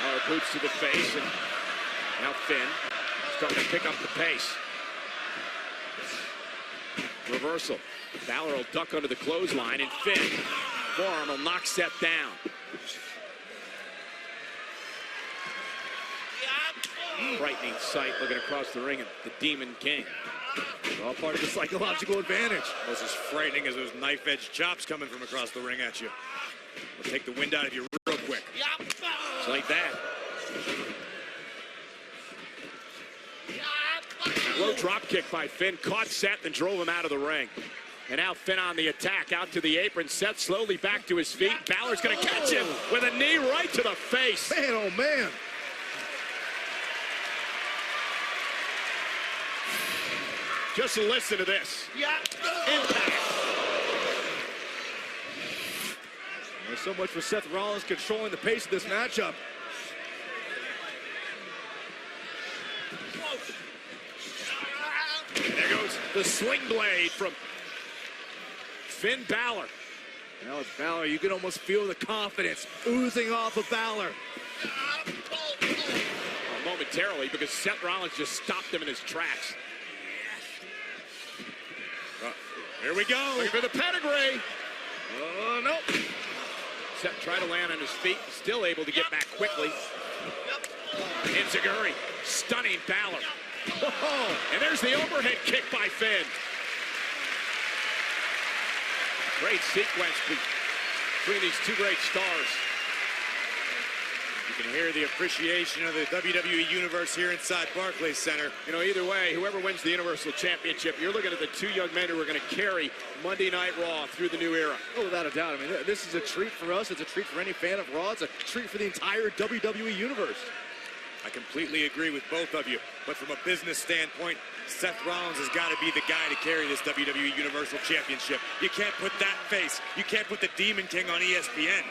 Balor boots to the face, and now Finn starting to pick up the pace. Reversal. Balor will duck under the clothesline, and Finn, forearm will knock Seth down. Frightening sight looking across the ring at the Demon King. All part of the psychological advantage. Almost as frightening as those knife-edge chops coming from across the ring at you. We'll take the wind out of you real quick. Just like that. Low drop kick by Finn. Caught Seth and drove him out of the ring. And now Finn on the attack, out to the apron. Seth slowly back to his feet. Balor's going to catch him with a knee right to the face. Man, oh man. Just listen to this. Impact. There's so much for Seth Rollins controlling the pace of this matchup. There goes the sling blade from Finn Balor. Now it's Balor. You can almost feel the confidence oozing off of Balor. Momentarily, because Seth Rollins just stopped him in his tracks. Here we go. Looking for the pedigree. Oh, no. Seth tried to land on his feet, still able to get back quickly. Enziguri stunning Balor. Oh, and there's the overhead kick by Finn. Great sequence between these two great stars. You can hear the appreciation of the WWE Universe here inside Barclays Center. You know, either way, whoever wins the Universal Championship, you're looking at the two young men who are going to carry Monday Night Raw through the new era. Oh, without a doubt. I mean, this is a treat for us. It's a treat for any fan of Raw. It's a treat for the entire WWE Universe. I completely agree with both of you. But from a business standpoint, Seth Rollins has got to be the guy to carry this WWE Universal Championship. You can't put that face. You can't put the Demon King on ESPN.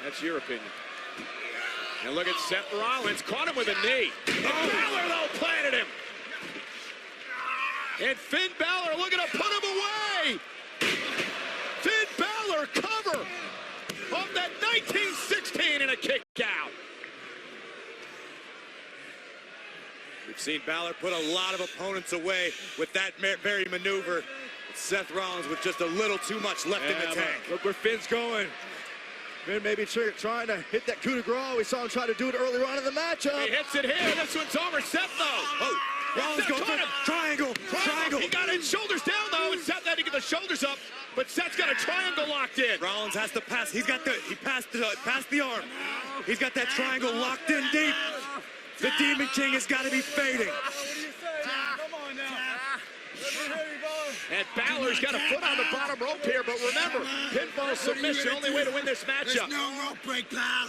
That's your opinion. And look at Seth Rollins, caught him with a knee. And Balor, though, planted him. And Finn Balor looking to put him away. Finn Balor cover of that 1916 and a kick out. We've seen Balor put a lot of opponents away with that very maneuver. Seth Rollins with just a little too much left in the tank. Look where Finn's going. Finn maybe trying to hit that coup de grace. We saw him try to do it earlier on in the matchup. He hits it here. This one's over. Seth, though. Oh, Rollins going for triangle. He got his shoulders down, though, and Seth had to get the shoulders up. But Seth's got a triangle locked in. Rollins has to pass. He passed the arm. He's got that triangle locked in deep. The Demon King has got to be fading. And Balor's got a foot on the bottom rope here, but remember, pinfall submission, only way to win this matchup. There's no rope break, pal.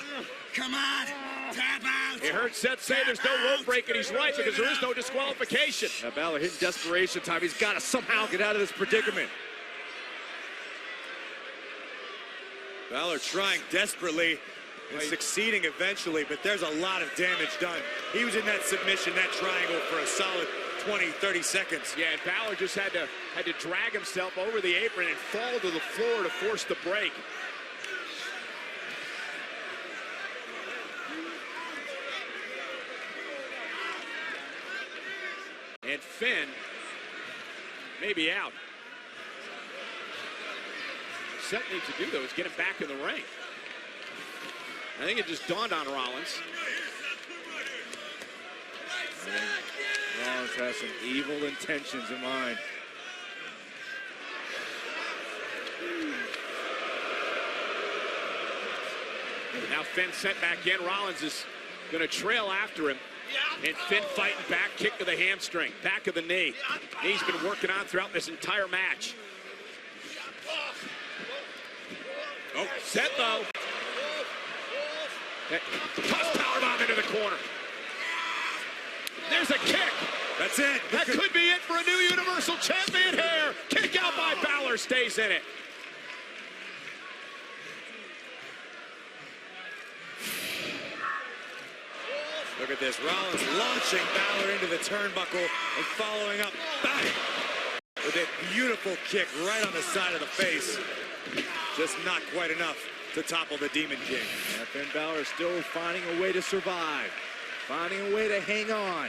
Come on, tap out. You heard Seth say there's no rope break, and he's right, because there is no disqualification. Now Balor hitting desperation time. He's got to somehow get out of this predicament. Balor trying desperately and succeeding eventually, but there's a lot of damage done. He was in that submission, that triangle, for a solid 20, 30 seconds. Yeah, and Balor just had to drag himself over the apron and fall to the floor to force the break. Finn may be out. Seth needs to do, though, is get him back in the ring. I think it just dawned on Rollins. Rollins has some evil intentions in mind. Now Finn sent back in. Rollins is going to trail after him. And Finn fighting back, kick to the hamstring, back of the knee. He's been working on throughout this entire match. Oh, Seth though. Toss powerbomb into the corner. There's a kick. That's it. That could be it for a new Universal Champion here. Kick out by Balor, stays in it. Look at this. Rollins launching Balor into the turnbuckle and following up back with a beautiful kick right on the side of the face. Just not quite enough to topple the Demon King. And Finn Balor is still finding a way to survive, finding a way to hang on.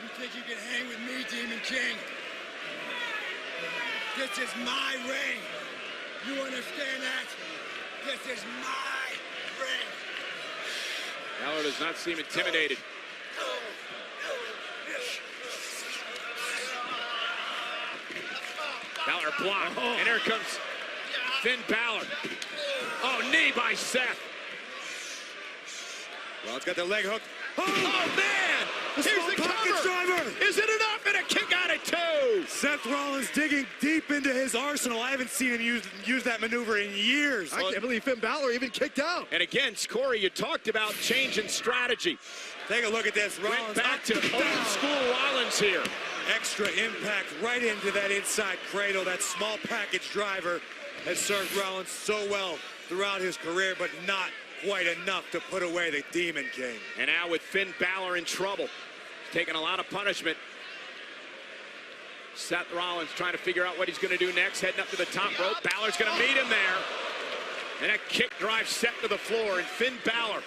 You think you can hang with me, Demon King? This is my ring. You understand that? This is my ring. Balor does not seem intimidated. Balor blocked, and here comes Finn Balor. Oh, knee by Seth. Well, it's got the leg hook. Oh man! Here's the cover! Driver. Is it enough? And a kick out at two! Seth Rollins digging deep into his arsenal. I haven't seen him use that maneuver in years. I can't believe Finn Balor even kicked out. And again, Corey, you talked about change in strategy. Take a look at this. Rollins went back to old school Rollins here. Extra impact right into that inside cradle. That small package driver has served Rollins so well throughout his career, but not quite enough to put away the Demon King. And now with Finn Balor in trouble, taking a lot of punishment. Seth Rollins trying to figure out what he's going to do next, heading up to the top rope. Balor's going to meet him there. And that kick drives Seth to the floor, and Finn Balor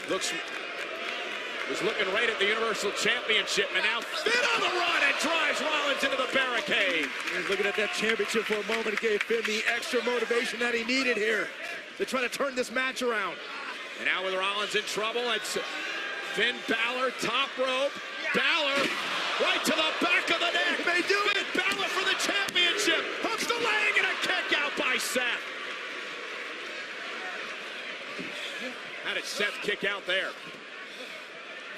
was looking right at the Universal Championship, and now Finn on the run and drives Rollins into the barricade. He's looking at that championship for a moment. It gave Finn the extra motivation that he needed here to try to turn this match around. And now with Rollins in trouble, it's Finn Balor, top rope. Balor right to the back of the neck. They do it. Finn Balor for the championship. Hooks the leg and a kick out by Seth. How did Seth kick out there?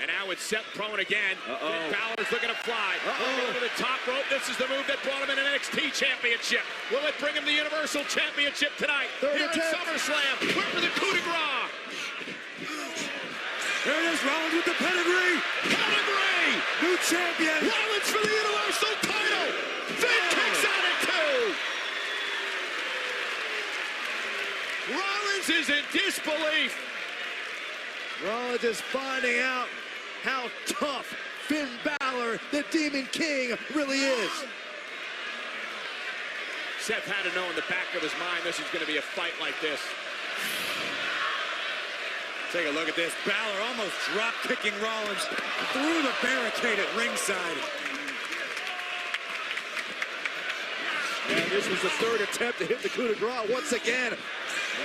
And now with Seth prone again. Finn Balor's looking to fly. Going to the top rope. This is the move that brought him an NXT championship. Will it bring him the Universal Championship tonight? Here at SummerSlam. Went for the coup de grace. There it is, Rollins with the pedigree. Pedigree! New champion. Rollins for the Universal title. Finn kicks out at two. Rollins is in disbelief. Rollins is finding out how tough Finn Balor, the Demon King, really is. Seth had to know in the back of his mind this is going to be a fight like this. Take a look at this. Balor almost drop-kicking Rollins through the barricade at ringside. And this was the third attempt to hit the coup de grace once again.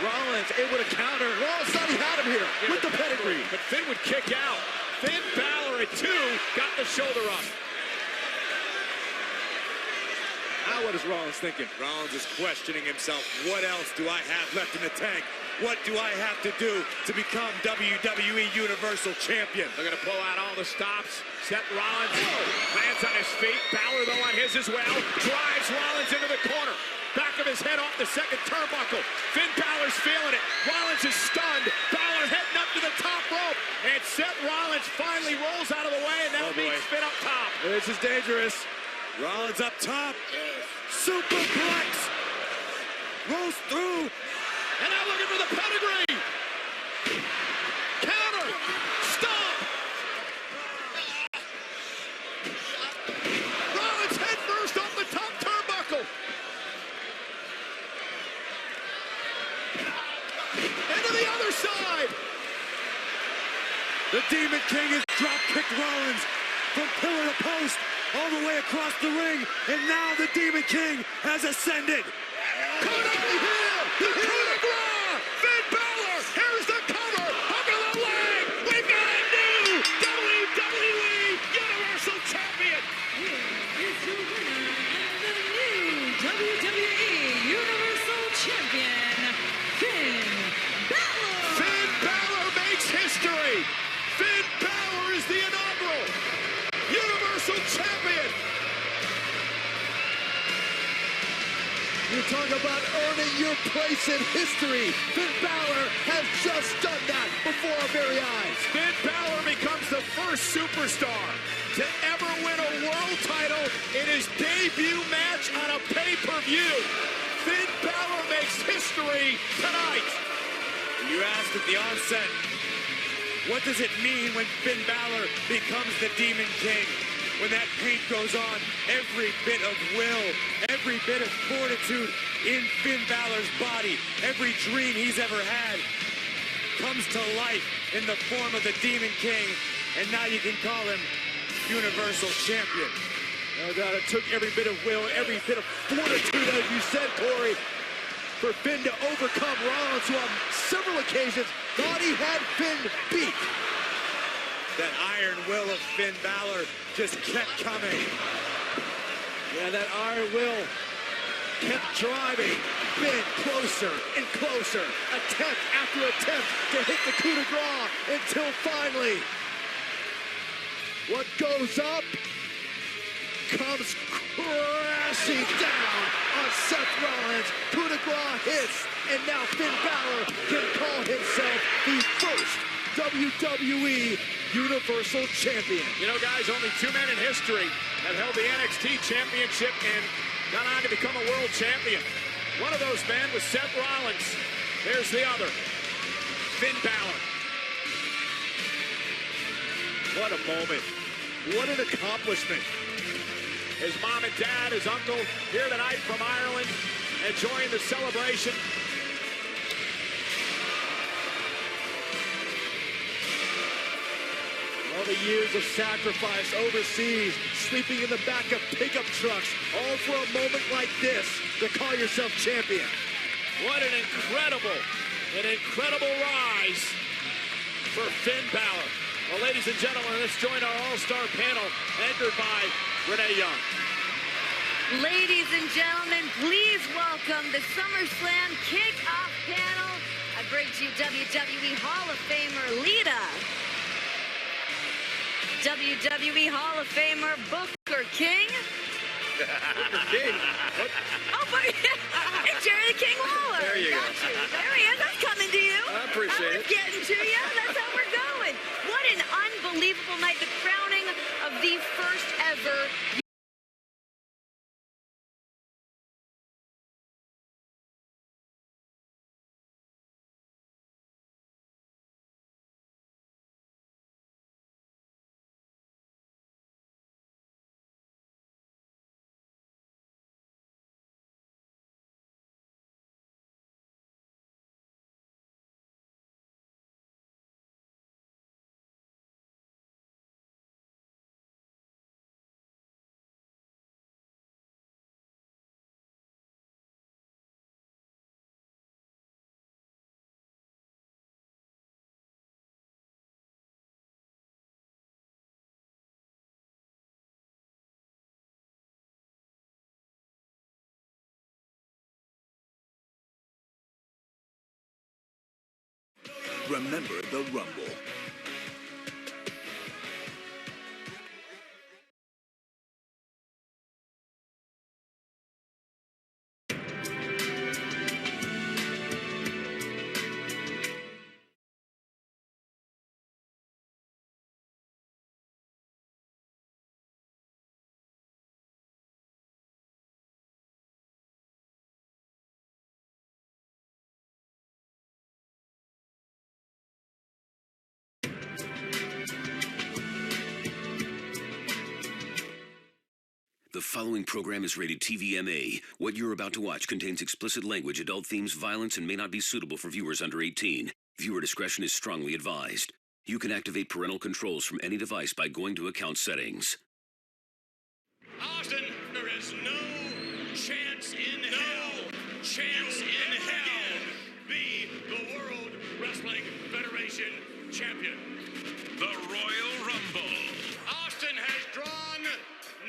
Rollins able to counter. Rollins thought he had him here with the pedigree. But Finn would kick out. Finn Balor at two got the shoulder up. Now what is Rollins thinking? Rollins is questioning himself. What else do I have left in the tank? What do I have to do to become WWE Universal Champion? They're going to pull out all the stops. Seth Rollins lands on his feet. Balor, though, on his as well. Drives Rollins into the corner. Back of his head off the second turnbuckle. Finn Balor's feeling it. Rollins is stunned. Balor heading up to the top rope. And Seth Rollins finally rolls out of the way, and now meets Finn up top. This is dangerous. Rollins up top. Superplex. Rolls through. And now looking for the pedigree. Counter. Stop. Rollins head first off the top turnbuckle. Into the other side. The Demon King has drop-kicked Rollins from pillar to post all the way across the ring, and now the Demon King has ascended. Coup de heel! The coup de grace! Finn Balor! Here's the cover! Hook of the leg! We've got a new WWE Universal Champion! Here is your winner and the new WWE Universal Champion, Finn Balor! Finn Balor makes history! Finn Balor is the inaugural Universal Champion! You talk about earning your place in history. Finn Balor has just done that before our very eyes. Finn Balor becomes the first superstar to ever win a world title in his debut match on a pay-per-view. Finn Balor makes history tonight. You asked at the onset, what does it mean when Finn Balor becomes the Demon King? When that paint goes on, every bit of will, every bit of fortitude in Finn Balor's body, every dream he's ever had comes to life in the form of the Demon King, and now you can call him Universal Champion. No doubt it took every bit of will, every bit of fortitude, as you said, Corey, for Finn to overcome Rollins, who on several occasions thought he had Finn beat. That iron will of Finn Balor just kept coming. Yeah, that iron will kept driving Finn closer and closer, attempt after attempt to hit the coup de grace until finally, what goes up comes crashing down on Seth Rollins. Coup de grace hits, and now Finn Balor can call himself the first WWE Universal Champion. You know, guys, only two men in history have held the NXT Championship and gone on to become a world champion. One of those men was Seth Rollins. There's the other, Finn Balor. What a moment. What an accomplishment. His mom and dad, his uncle, here tonight from Ireland, enjoying the celebration. All the years of sacrifice overseas, sleeping in the back of pickup trucks, all for a moment like this to call yourself champion. What an incredible rise for Finn Balor. Well, ladies and gentlemen, let's join our all-star panel, anchored by Renee Young. Ladies and gentlemen, please welcome the SummerSlam kickoff panel. I bring to you WWE Hall of Famer Lita, WWE Hall of Famer Booker King. Booker King? What? Oh, but it's Jerry the King Lawler. There you go. There he is. That's coming to you. I appreciate it. That's getting to you. That's how we're going. What an unbelievable night. The crowning of the first ever Remember the Rumble. The following program is rated TVMA. What you're about to watch contains explicit language, adult themes, violence, and may not be suitable for viewers under 18. Viewer discretion is strongly advised. You can activate parental controls from any device by going to account settings. Austin, there is no chance in hell. Chance in hell. Be the World Wrestling Federation champion. The Royal Rumble. Austin has drawn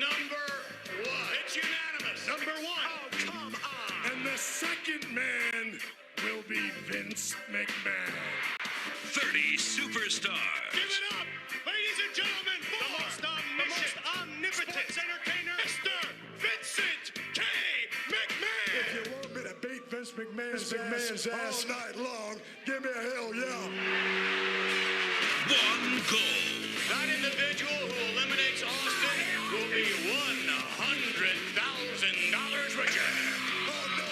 number one. It's unanimous. Number one. Oh, come on. And the second man will be Vince McMahon. 30 superstars. Give it up, ladies and gentlemen, for the most omnipotent entertainer, Mr. Vincent K. McMahon. If you want me to beat Vince McMahon's ass all night long, give me a hell yeah. One goal. That individual who eliminates Austin will be $100,000 richer. Oh no,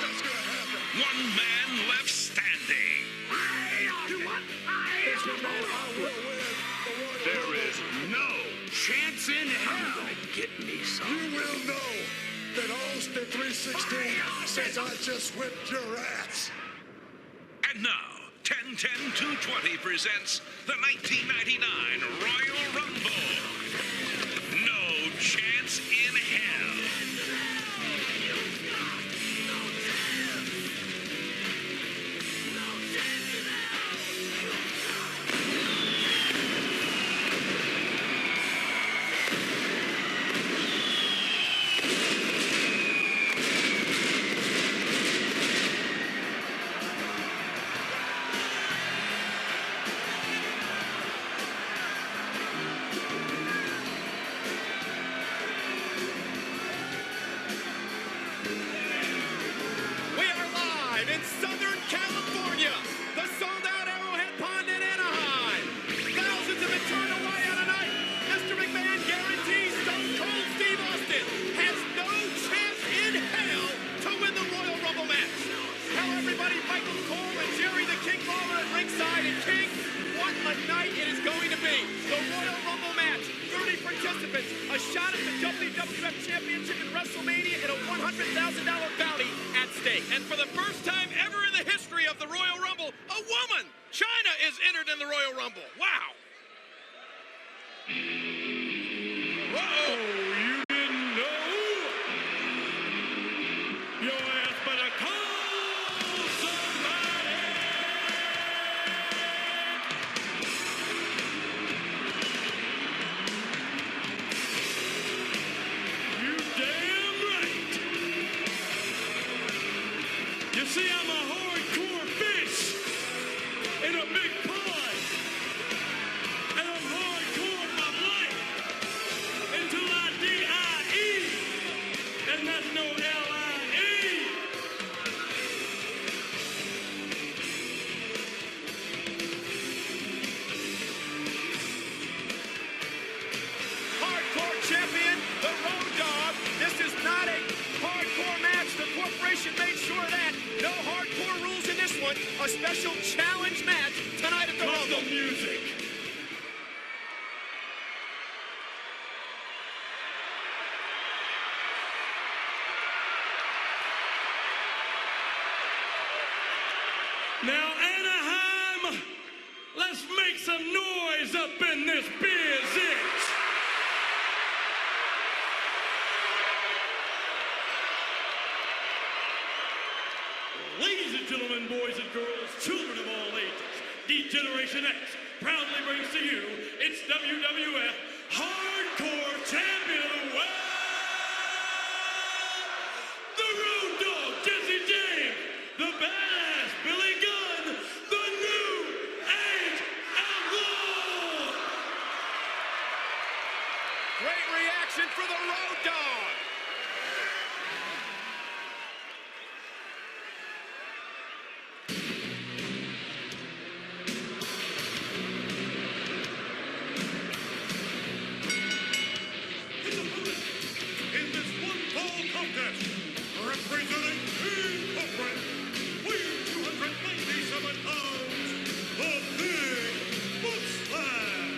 that's gonna happen. One man left standing. There is no chance in hell. Get me some. You will know that Austin 316 says I just whipped your ass. And now, 10-10-220 presents the 1999 Royal Rumble. No chance in hell. In Southern California, the sold-out Arrowhead Pond in Anaheim. Thousands have been turned away on a night. Mr. McMahon guarantees Stone Cold Steve Austin has no chance in hell to win the Royal Rumble match. Tell everybody Michael Cole and Jerry the King Lawler at ringside. And King, what a night it is going to be. The Royal Rumble match, 30 participants, a shot at the WWF Championship in WrestleMania, and a $100,000 bounty at stake. And for the first time ever in the history of the Royal Rumble, a woman, China, is entered in the Royal Rumble. Wow. Whoa, you didn't know? Your ass better call somebody. You damn right. You see, I'm a hardcore fish in a big pond. And I'm hardcore my life until I D-I-E. And that's no L-I-E. Hardcore champion, the Road Dogg. This is not a hardcore match. The corporation made sure that no hardcore rules in this one. A special challenge match tonight at the Rumble. The music. Now, Anaheim, let's make some noise up in this business. Ladies and gentlemen, boys and girls, children of all ages, D-Generation X proudly brings to you its WWF Hardcore Champion of the World, the Road Dogg, Jesse James, the Badass Billy Gunn, the New Age Outlaw. Great reaction for the Road Dogg. In this one-fall contest, representing Incorporated, weighing 297 pounds, the Big Foot Slam.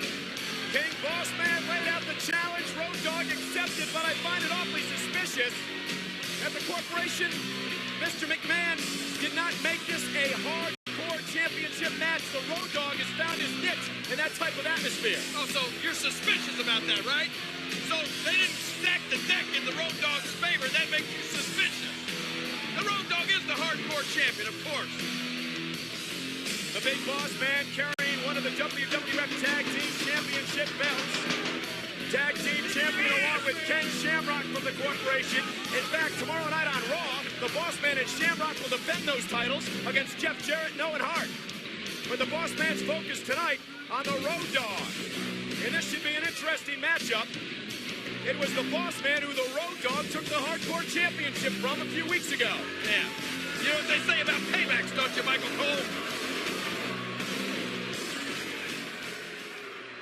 King Bossman laid out the challenge. Road Dogg accepted, but I find it awfully suspicious that the corporation, Mr. McMahon, did not make this a hardcore championship championship match, the Road Dogg has found his niche in that type of atmosphere. Oh, so you're suspicious about that, right? So they didn't stack the deck in the Road Dogg's favor. That makes you suspicious. The Road Dogg is the hardcore champion, of course. The Big Boss Man carrying one of the WWF Tag Team Championship belts. Tag Team champion along with Ken Shamrock from the corporation. In fact, tomorrow night on Raw, the Boss Man and Shamrock will defend those titles against Jeff Jarrett and Owen Hart. But the Boss Man's focus tonight on the Road Dogg. And this should be an interesting matchup. It was the Boss Man who the Road Dogg took the Hardcore Championship from a few weeks ago. Yeah. You know what they say about paybacks, don't you, Michael Cole?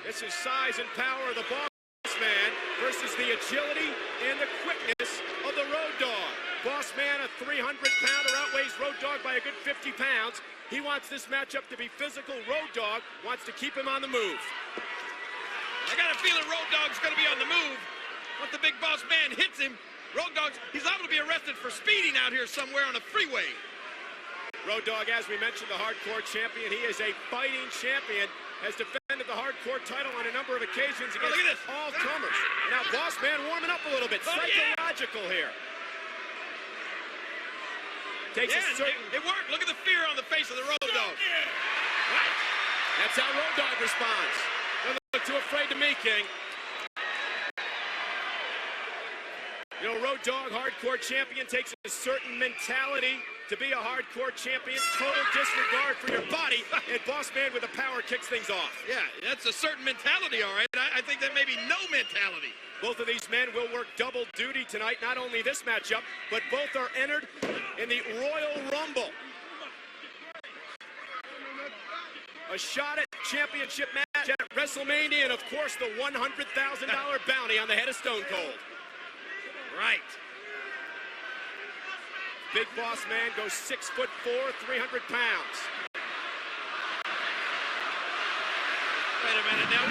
This is size and power of the Boss Man versus the agility and the quickness of the Road Dogg. Boss Man, a 300-pounder, outweighs Road Dogg by a good 50 pounds. He wants this matchup to be physical. Road Dogg wants to keep him on the move. I got a feeling Road Dogg's going to be on the move. Once the Big Boss Man hits him, Road Dogg's, he's liable to be arrested for speeding out here somewhere on a freeway. Road Dogg, as we mentioned, the hardcore champion. He is a fighting champion. Has defended the hardcore title on a number of occasions against all comers. Now Boss Man warming up a little bit. Psychological here. Takes a certain... It worked. Look at the fear on the face of the Road Dogg. Right. That's how Road Dogg responds. Doesn't look too afraid to me, King. You know, Road Dogg, hardcore champion, takes a certain mentality to be a hardcore champion. Total disregard for your body. And Boss Man with the power kicks things off. Yeah, that's a certain mentality, all right. I think that may be no mentality. Both of these men will work double duty tonight. Not only this matchup, but both are entered in the Royal Rumble. A shot at championship match at WrestleMania, and of course the $100,000 bounty on the head of Stone Cold. Right. Big Boss Man goes 6'4", 300 pounds. Wait a minute now.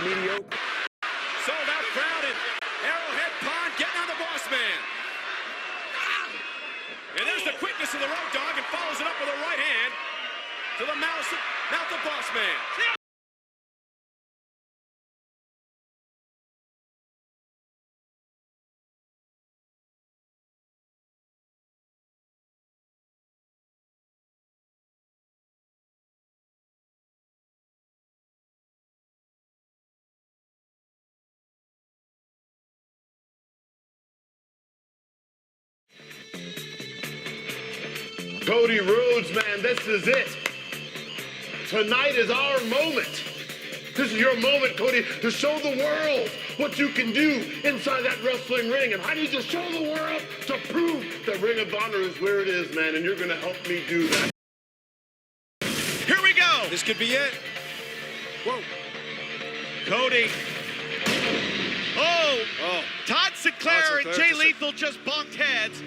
Mediocre. Sold out crowd in Arrowhead Pond, getting on the Boss Man. And there's the quickness of the Road Dogg, and follows it up with a right hand to the mouth of Boss Man. Cody Rhodes, man, this is it. Tonight is our moment. This is your moment, Cody, to show the world what you can do inside that wrestling ring. And I need to show the world to prove that Ring of Honor is where it is, man. And you're going to help me do that. Here we go. This could be it. Whoa. Cody. Oh. Todd Sinclair and Jay Lethal just bumped heads.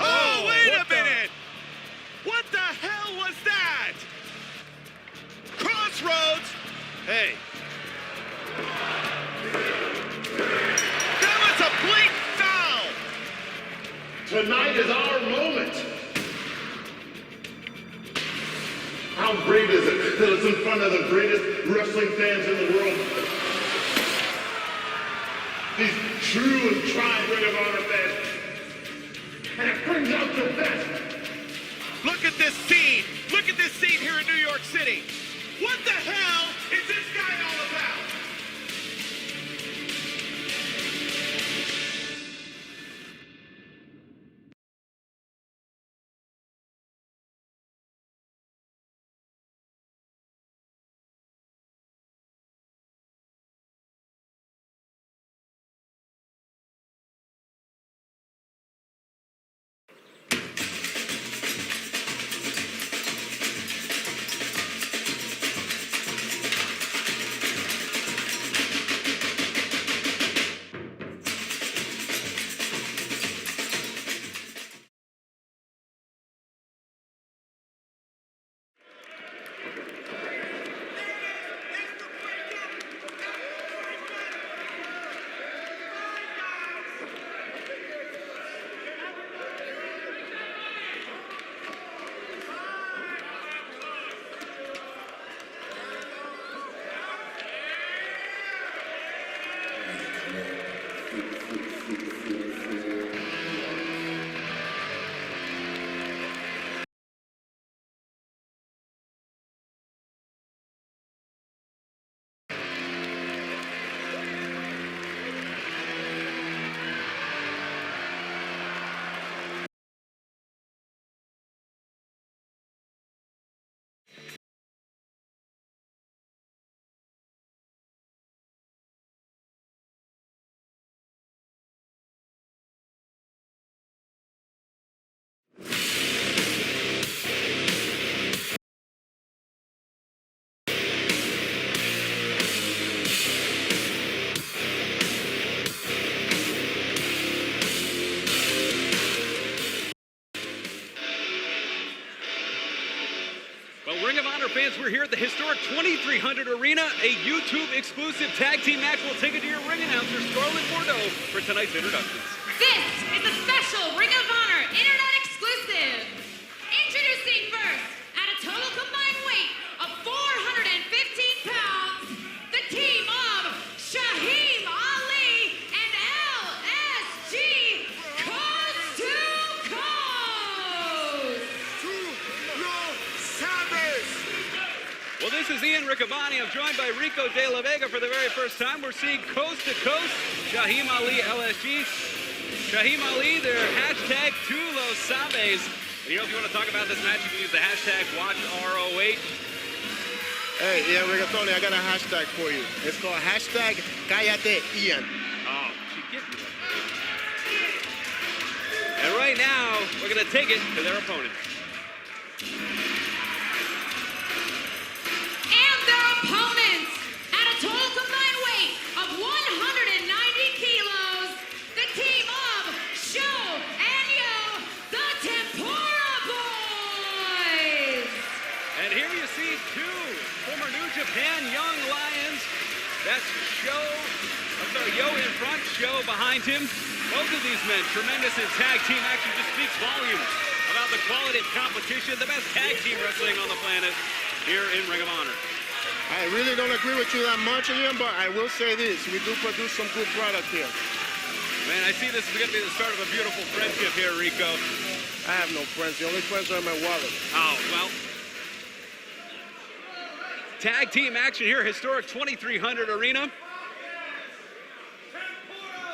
Oh, wait a minute! What the hell was that? Crossroads! Hey. That was a blatant foul! Tonight is our moment. How great is it that it's in front of the greatest wrestling fans in the world? These true and tried Ring of Honor fans. And it brings out the best. Look at this scene. Look at this scene here in New York City. What the hell is this guy all about? Ring of Honor fans, we're here at the historic 2300 Arena, a YouTube-exclusive tag team match. We'll take it to your ring announcer, Scarlett Bordeaux, for tonight's introductions. This is a special Ring of Honor Internet exclusive. Introducing first, at a total combined weight of 415 pounds, the team of Shaheem Ali and LSG Coast to Coast. Well, this is Ian Riccaboni. I'm joined by Rico De La Vega for the very first time. We're seeing Coast to Coast, Shaheem Ali, LSG. Shaheem Ali, their hashtag To Los Sabes. And you know, if you want to talk about this match, you can use the hashtag WatchROH. Hey, Ian Rigatoni, I got a hashtag for you. It's called hashtag Cállate Ian. Oh, she gets me. And right now, we're going to take it to their opponents. And their opponents, at a total combined weight of 190 kilos, the team of Sho and Yo, the Tempura Boys. And here you see two former New Japan Young Lions. That's Yo in front, Sho behind him. Both of these men, tremendous in tag team action, just speaks volumes about the quality of competition, the best tag team wrestling on the planet here in Ring of Honor. I really don't agree with you that much, Ian, but I will say this. We do produce some good product here. Man, I see this is going to be the start of a beautiful friendship here, Rico. I have no friends. The only friends are in my wallet. Oh, well. Tag team action here, historic 2300 Arena.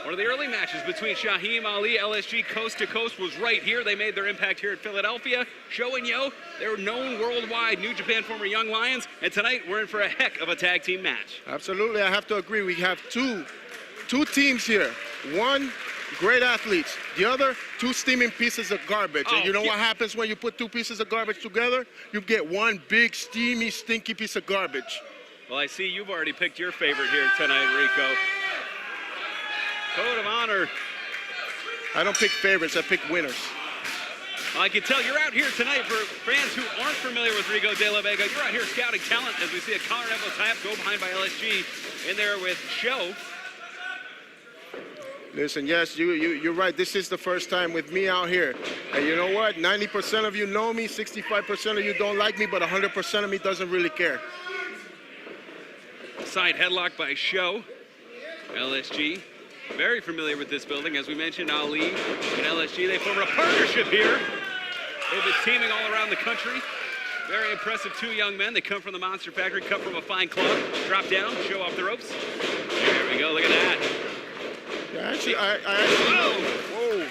One of the early matches between Shaheem Ali, LSG Coast to Coast was right here. They made their impact here at Philadelphia. Sho and Yo, they're known worldwide, New Japan former Young Lions. And tonight, we're in for a heck of a tag team match. Absolutely, I have to agree. We have two teams here. One, great athletes. The other, two steaming pieces of garbage. And you know what happens when you put two pieces of garbage together? You get one big, steamy, stinky piece of garbage. Well, I see you've already picked your favorite here tonight, Rico. Code of Honor. I don't pick favorites, I pick winners. Well, I can tell you're out here tonight for fans who aren't familiar with Rico De La Vega. You're out here scouting talent as we see a collar and elbow tie-up go behind by LSG in there with Sho. Listen, yes, you're right. This is the first time with me out here. And you know what? 90% of you know me, 65% of you don't like me, but 100% of me doesn't really care. Side headlock by Sho. LSG. Very familiar with this building. As we mentioned, Ali and LSG, they form a partnership here. They've been teaming all around the country. Very impressive two young men. They come from the Monster Factory, come from a fine club. Drop down, Show off the ropes. There we go, look at that. Yeah, actually, I actually whoa.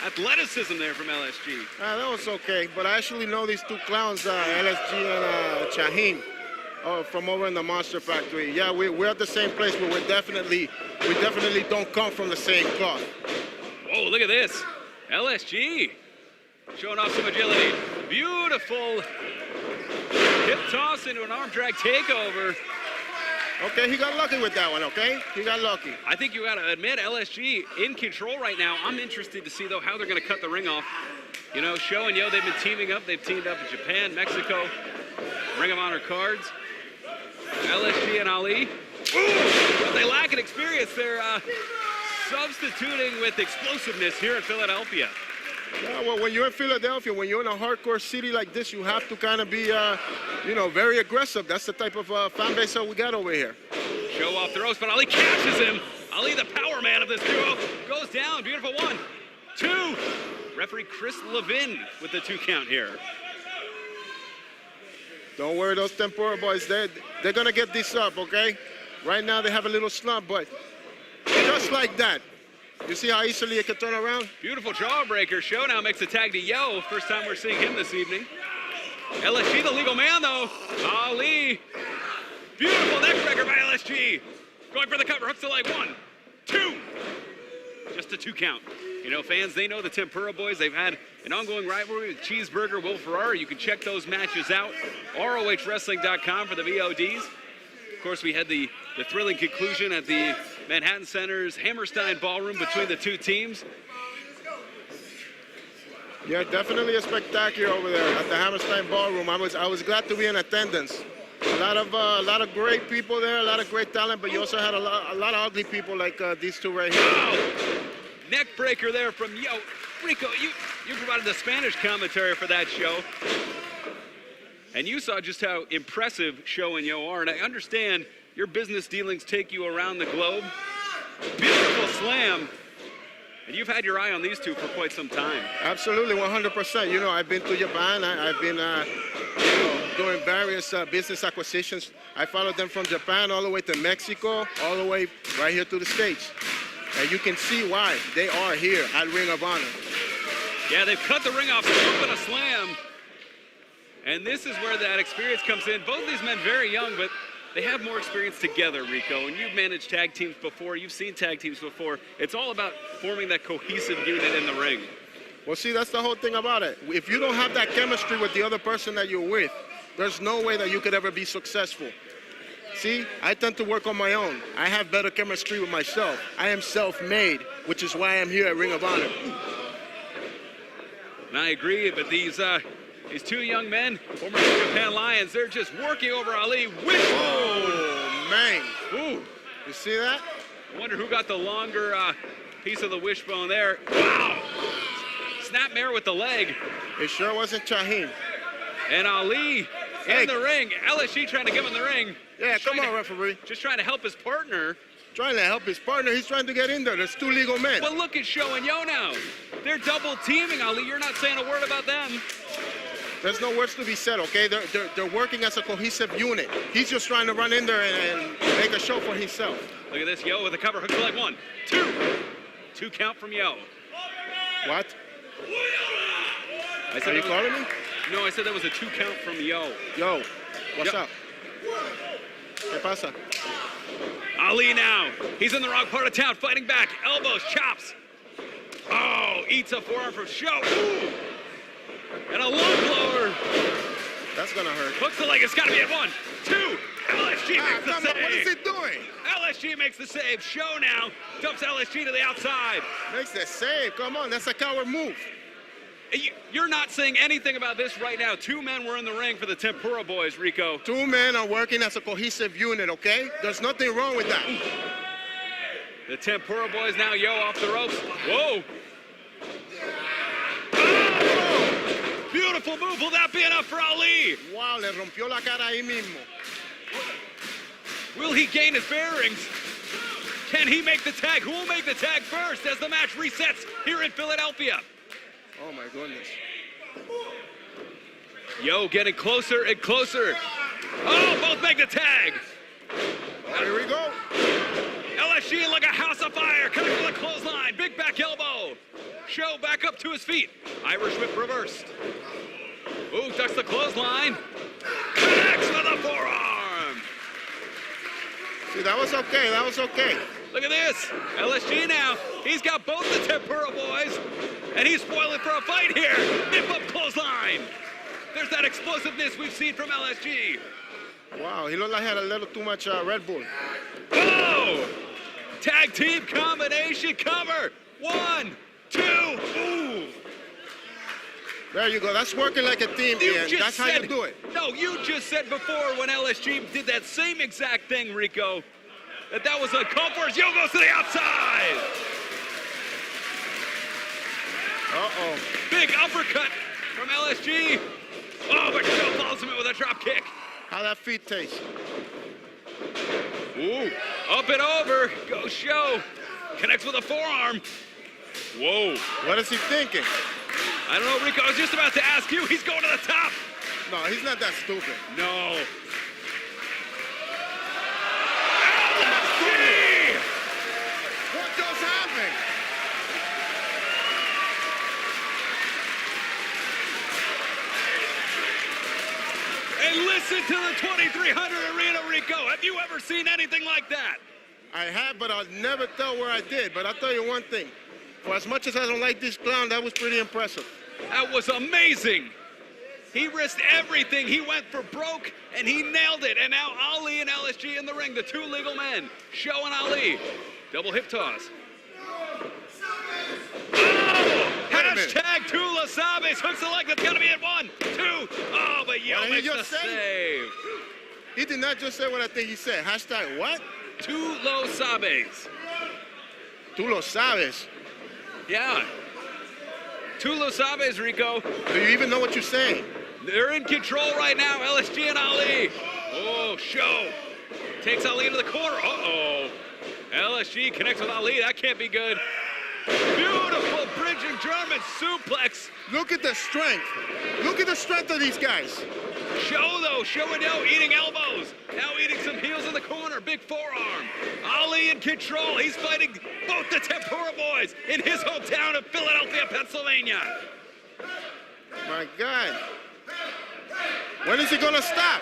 Athleticism there from LSG. That was okay, but I actually know these two clowns, LSG and Shaheem. From over in the Monster Factory. Yeah, we're at the same place, but we definitely don't come from the same cloth. Whoa, look at this. LSG showing off some agility. Beautiful hip toss into an arm drag takeover. Okay, he got lucky with that one, okay? He got lucky. I think you got to admit, LSG in control right now. I'm interested to see, though, how they're going to cut the ring off. You know, Sho and Yo, they've been teaming up. They've teamed up in Japan, Mexico, Ring of Honor cards. LSG and Ali. But they lack an experience. They're substituting with explosiveness here in Philadelphia. Yeah, well, when you're in Philadelphia, when you're in a hardcore city like this, you have to kind of be, you know, very aggressive. That's the type of fan base that we got over here. Show off the ropes, but Ali catches him. Ali, the power man of this duo, goes down. Beautiful 1, 2. Referee Chris Levin with the 2 count here. Don't worry, those Tempura boys, they're going to get this up, okay? Right now they have a little slump, but just like that. You see how easily it can turn around? Beautiful jawbreaker. Sho now makes a tag to Yo. First time we're seeing him this evening. LSG, the legal man, though. Ali. Beautiful neckbreaker by LSG. Going for the cover. Hooks the leg. 1, 2. Just a 2 count. You know, fans, they know the Tempura Boys. They've had an ongoing rivalry with Cheeseburger, Will Ferrara. You can check those matches out. ROHWrestling.com for the VODs. Of course, we had the thrilling conclusion at the Manhattan Center's Hammerstein Ballroom between the two teams. Yeah, definitely a spectacular over there at the Hammerstein Ballroom. I was glad to be in attendance. A lot of great people there, a lot of great talent, but you also had a lot of ugly people like these two right here. Oh! Neck breaker there from Yo. Rico, you provided the Spanish commentary for that show. And you saw just how impressive Show and Yo are. And I understand your business dealings take you around the globe. Beautiful slam. And you've had your eye on these two for quite some time. Absolutely, 100%. You know, I've been to Japan. I've been doing various business acquisitions. I followed them from Japan all the way to Mexico, all the way right here to the States. And you can see why they are here at Ring of Honor. Yeah, they've cut the ring off, scooping a slam. And this is where that experience comes in. Both of these men very young, but they have more experience together, Rico. And you've managed tag teams before. You've seen tag teams before. It's all about forming that cohesive unit in the ring. Well, see, that's the whole thing about it. If you don't have that chemistry with the other person that you're with, there's no way that you could ever be successful. See, I tend to work on my own. I have better chemistry with myself. I am self-made, which is why I'm here at Ring of Honor. And I agree, but these two young men, former Japan Lions, they're just working over Ali. Oh, man. Ooh. You see that? I wonder who got the longer piece of the wishbone there. Wow! Snapmare with the leg. It sure wasn't Shaheen. And Ali in the ring. LSG trying to give him the ring. Yeah, come on, referee. Just trying to help his partner. Trying to help his partner. He's trying to get in there. There's two legal men. But look at Show and Yo now. They're double teaming Ali. You're not saying a word about them. There's no words to be said, okay? They're working as a cohesive unit. He's just trying to run in there and make a show for himself. Look at this, Yo with a cover hook leg. 1, 2. 2 count from Yo. What? I said Are you calling me? No, I said that was a 2 count from Yo. Yo, what's up? ¿Qué pasa? Ali now. He's in the wrong part of town, fighting back. Elbows, chops. Oh, eats a forearm from Show. Ooh. And a low blower. That's gonna hurt. Hooks the leg. It's got to be at 1, 2. LSG makes the save. What is he doing? LSG makes the save. Show now dumps LSG to the outside. Makes the save. Come on, that's a coward move. You're not saying anything about this right now. 2 men were in the ring for the Tempura Boys, Rico. 2 men are working as a cohesive unit, okay? There's nothing wrong with that. The Tempura Boys now, Yo off the ropes. Whoa. Oh! Beautiful move. Will that be enough for Ali? Wow, le rompió la cara ahí mismo. Will he gain his bearings? Can he make the tag? Who will make the tag first as the match resets here in Philadelphia? Oh, my goodness. Yo getting closer and closer. Oh, both make the tag. Oh, here we go. LSG like a house of fire. Connects with a clothesline. Big back elbow. Show back up to his feet. Irish whip reversed. Ooh, ducks the clothesline. Connects with a forearm. See, that was okay. That was okay. Look at this. LSG now. He's got both the Tempura Boys. And he's spoiling for a fight here. Nip up clothesline. There's that explosiveness we've seen from LSG. Wow, he looked like he had a little too much Red Bull. Whoa! Tag team combination cover. 1, 2. Ooh. There you go. That's working like a team, Ian. That's how you do it. No, you just said before when LSG did that same exact thing, Rico, that was a call for. Yo goes to the outside. Uh-oh. Big uppercut from LSG. Oh, but Show follows him in with a drop kick. How that feet taste? Ooh, up and over. Go Show. Connects with a forearm. Whoa. What is he thinking? I don't know, Rico. I was just about to ask you. He's going to the top. No, he's not that stupid. No. What just happened? And listen to the 2300 Arena, Rico. Have you ever seen anything like that? I have, but I'll never tell where I did. But I'll tell you one thing. For as much as I don't like this clown, that was pretty impressive. That was amazing. He risked everything. He went for broke, and he nailed it. And now Ali and LSG in the ring, the 2 legal men, Show and Ali. Double hip toss. Oh! Had minute. Hashtag two Los Sabes. Hooks the leg. That's got to be it. 1, 2. Oh, but Yo What did he makes the just say? save. He did not just say what I think he said. Hashtag what? Two Los Sabes. Tú lo sabes. Yeah. Two Los Sabes, Rico. Do you even know what you're saying? They're in control right now, LSG and Ali. Oh, Show takes Ali into the corner. Uh-oh. LSG connects with Ali. That can't be good. Beautiful bridging German suplex. Look at the strength. Look at the strength of these guys. Show, though. Show and now eating elbows. Now eating some heels in the corner. Big forearm. Ali in control. He's fighting both the Tempura boys in his hometown of Philadelphia, Pennsylvania. My God. When is he going to stop?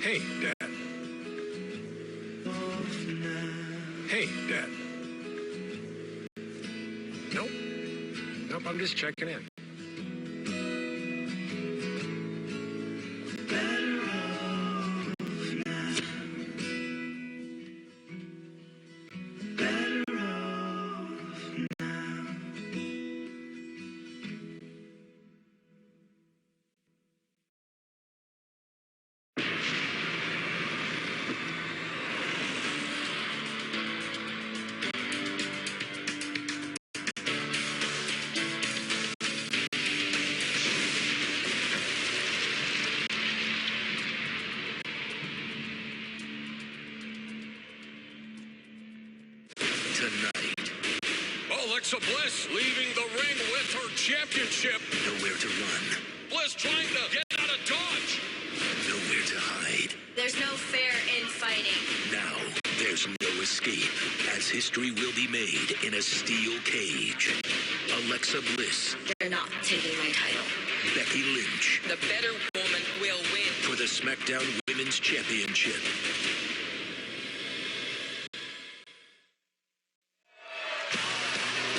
Hey, Dad. Hey, Dad. Nope. Nope, I'm just checking in. Tonight, Alexa Bliss leaving the ring with her championship. nowhere to run, Bliss trying to get out of Dodge. nowhere to hide. There's no fair in fighting. Now, there's no escape, as history will be made in a steel cage. Alexa Bliss, They're not taking my title. Becky Lynch, The better woman will win. for the SmackDown Women's Championship.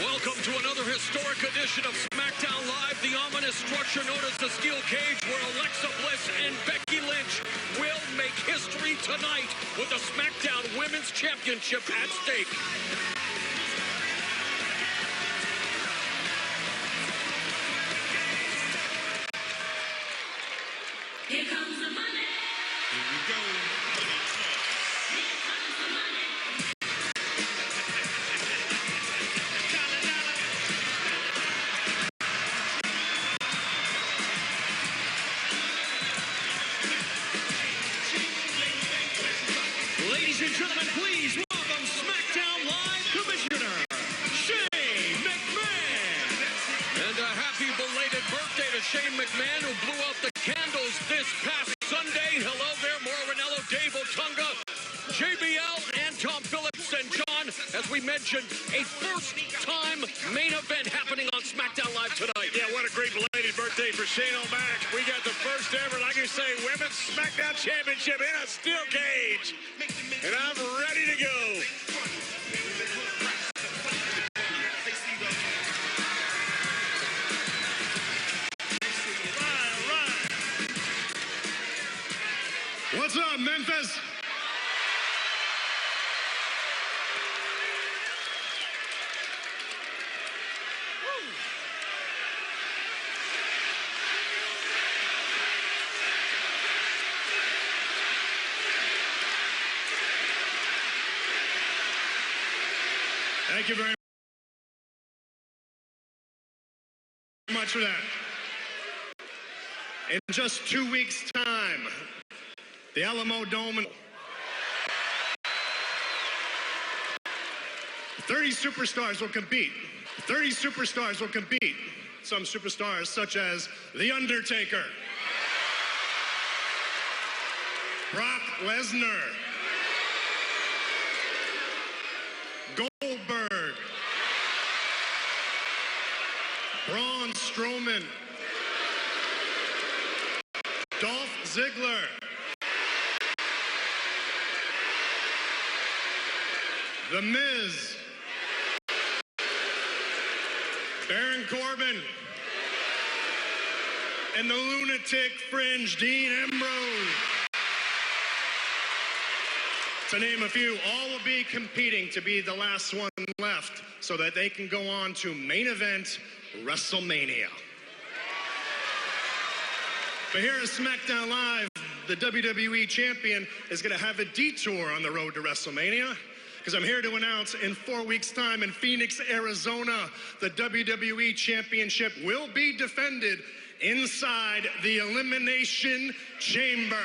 Welcome to another historic edition of SmackDown Live, the ominous structure known as the Steel Cage, where Alexa Bliss and Becky Lynch will make history tonight with the SmackDown Women's Championship at stake. Here comes the money. Here we go. Here comes the money. Ladies and gentlemen, please welcome SmackDown Live Commissioner Shane McMahon. And a happy belated birthday to Shane McMahon, who blew out the candles this past Sunday. Hello there, Morwanello, Dave Otunga, JBL, and Tom Phillips. And John, as we mentioned, a first-time main event happening on SmackDown Live tonight. Yeah, what a great belated birthday for Shane O'Mac. We got the first ever, like you say, Women's SmackDown Championship in a steel cage. And I'm ready to go. What's up, Memphis? Thank you very much for that. In just 2 weeks' time, the Alamo Dome, 30 superstars will compete. 30 superstars will compete. Some superstars such as The Undertaker, Brock Lesnar, Goldberg, Braun Strowman, Dolph Ziggler, The Miz, Baron Corbin, and the lunatic fringe Dean Ambrose. To name a few, all will be competing to be the last one left so that they can go on to main event WrestleMania. But here at SmackDown Live, the WWE champion is going to have a detour on the road to WrestleMania, because I'm here to announce in 4 weeks' time in Phoenix, Arizona, the WWE championship will be defended inside the Elimination Chamber.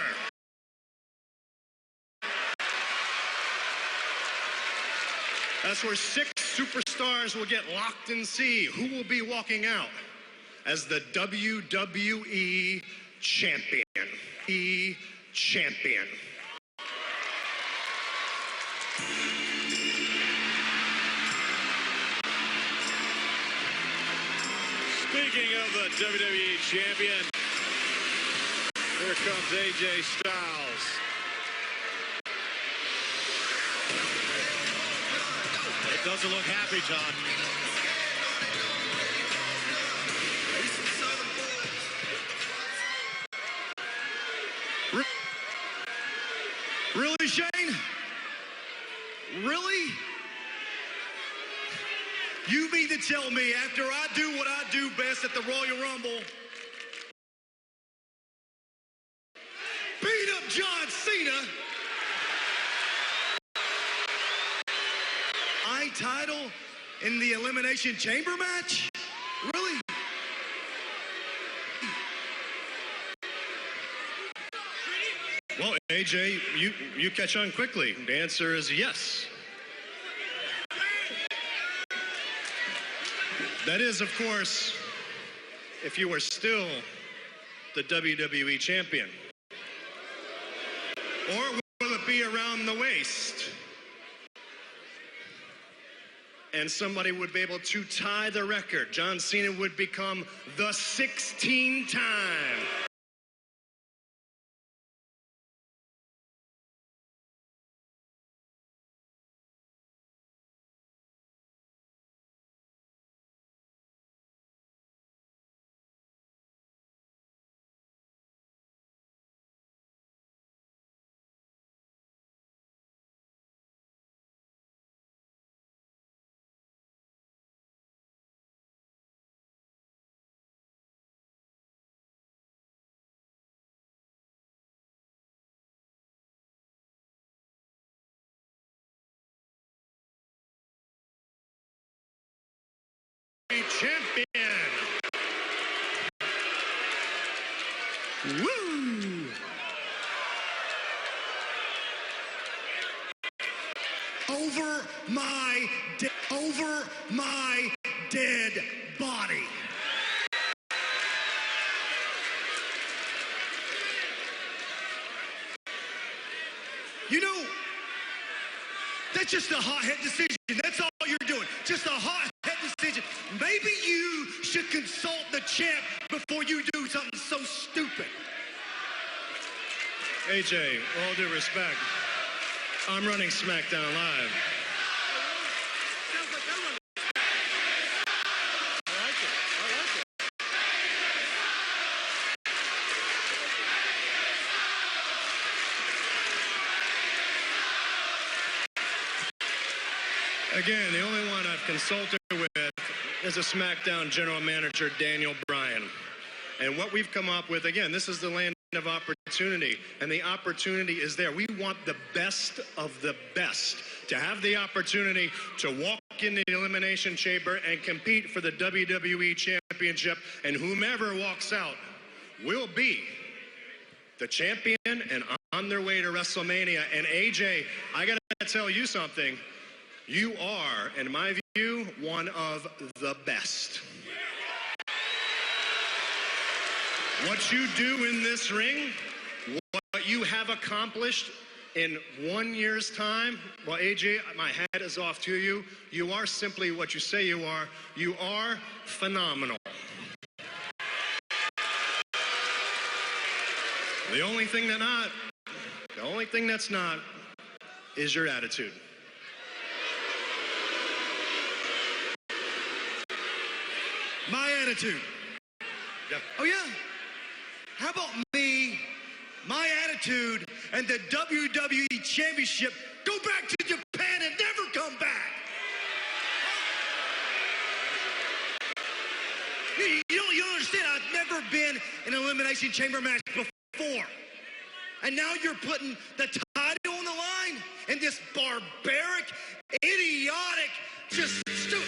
That's where 6 superstars will get locked and see who will be walking out as the WWE champion. Champion. Speaking of the WWE champion, here comes AJ Styles. Doesn't look happy, John. Really, Shane? Really? You mean to tell me after I do what I do best at the Royal Rumble, beat up John Cena, title in the Elimination Chamber match? Really? Well, AJ, you catch on quickly. The answer is yes. That is, of course, if you were still the WWE champion. Or will it be around the waist? And somebody would be able to tie the record. John Cena would become the 16-time champion. Woo! Over my dead body. You know, that's just a hothead decision. That's all you're doing. Just a hothead decision. Maybe you should consult the champ before you do something so stupid. AJ, all due respect, I'm running SmackDown Live. Again, the only one I've consulted with is a SmackDown general manager, Daniel Bryan. And what we've come up with, again, this is the land of opportunity, and the opportunity is there. We want the best of the best to have the opportunity to walk in the Elimination Chamber and compete for the WWE Championship, and whomever walks out will be the champion and on their way to WrestleMania. And AJ, I gotta tell you something. You are, in my view, one of the best. What you do in this ring, what you have accomplished in 1 year's time, well, AJ, my hat is off to you. You are simply what you say you are. You are phenomenal. The only thing that's not is your attitude. My attitude. Yeah. Oh, yeah? How about me, my attitude, and the WWE Championship go back to Japan and never come back? You don't understand, I've never been in an Elimination Chamber match before. And now you're putting the title on the line in this barbaric, idiotic, just stupid.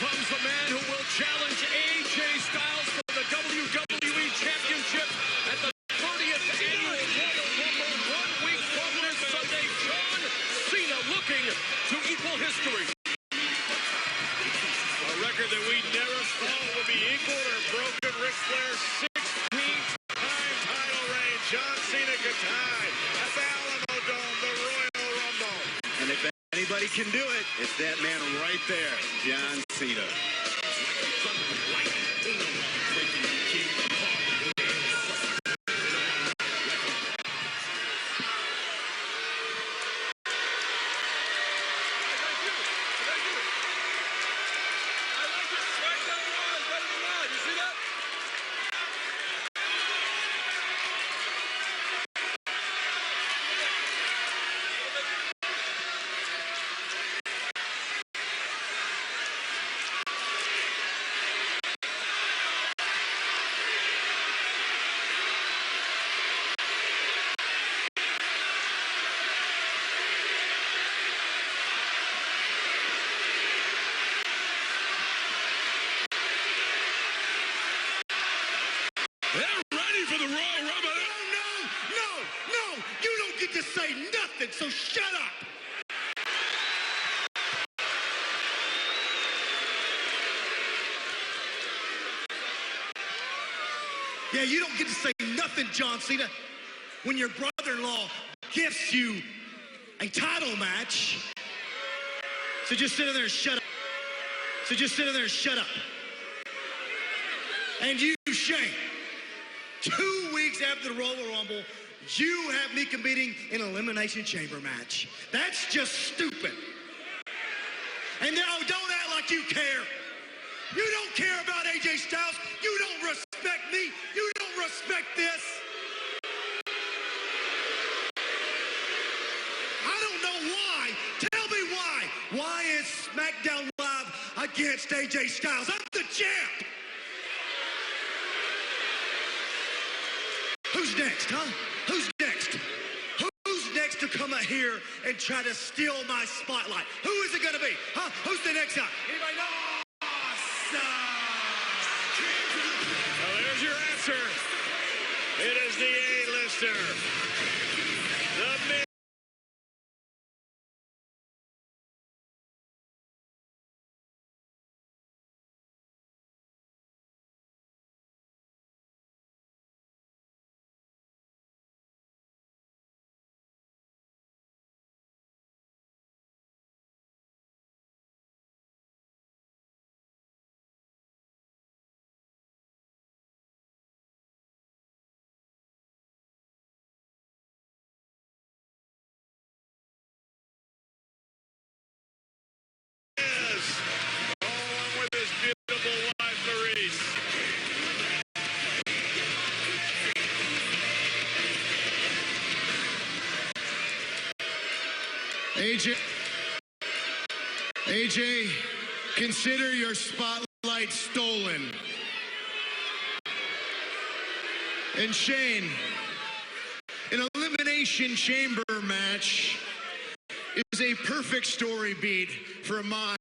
Comes the man who will challenge AJ Styles for the WWE Championship at the 30th Annual Royal Rumble 1 week from this Sunday. John Cena looking to equal history. A record that we never thought would be equaled or broken. Ric Flair's 16-time title reign. John Cena could tie at the Alamo Dome, the Royal Rumble. anybody can do it, it's that man right there, John Cena. Say nothing, so shut up. Yeah, you don't get to say nothing, John Cena, when your brother-in-law gifts you a title match. So just sit in there and shut up. So just sit in there and shut up. And you, Shane, 2 weeks after the Royal Rumble, you have me competing in an Elimination Chamber match. That's just stupid. And now don't act like you care. You don't care about AJ Styles. You don't respect me. You don't respect this. I don't know why. Tell me why. Why is SmackDown Live against AJ Styles? I'm the champ. Who's next, huh? Who's next? Who's next to come out here and try to steal my spotlight? Who is it going to be? Huh? Who's the next guy? Anybody know? Well, there's your answer. It is the A-lister. The man. Along with his beautiful wife, Maurice. AJ, consider your spotlight stolen. And Shane, an Elimination Chamber match is a perfect story beat for my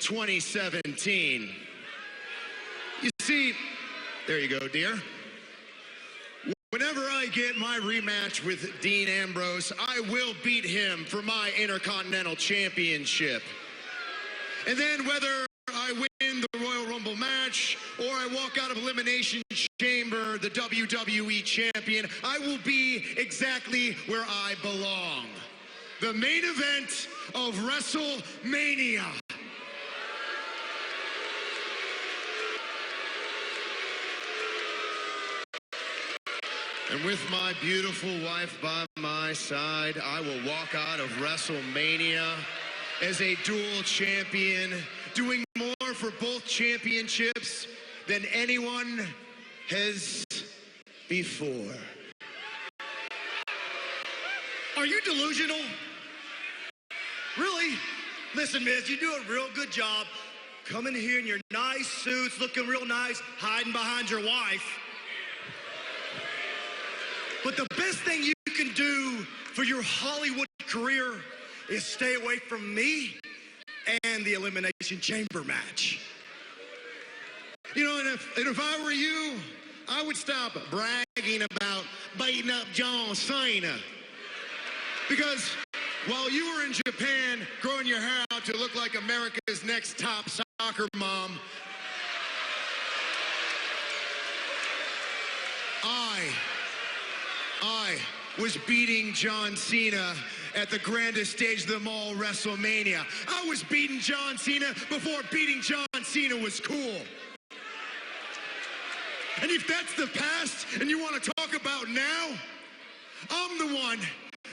2017. You see, there you go, dear. Whenever I get my rematch with Dean Ambrose, I will beat him for my Intercontinental Championship. And then whether I win the Royal Rumble match or I walk out of Elimination Chamber, the WWE Champion, I will be exactly where I belong. The main event of WrestleMania. And with my beautiful wife by my side, I will walk out of WrestleMania as a dual champion, doing more for both championships than anyone has before. Are you delusional? Really? Listen, Miz, you do a real good job coming here in your nice suits, looking real nice, hiding behind your wife. But the best thing you can do for your Hollywood career is stay away from me and the Elimination Chamber match. You know, and if I were you, I would stop bragging about beating up John Cena. Because while you were in Japan growing your hair out to look like America's next top soccer mom, I was beating John Cena at the grandest stage of them all, WrestleMania. I was beating John Cena before beating John Cena was cool. And if that's the past and you want to talk about now, I'm the one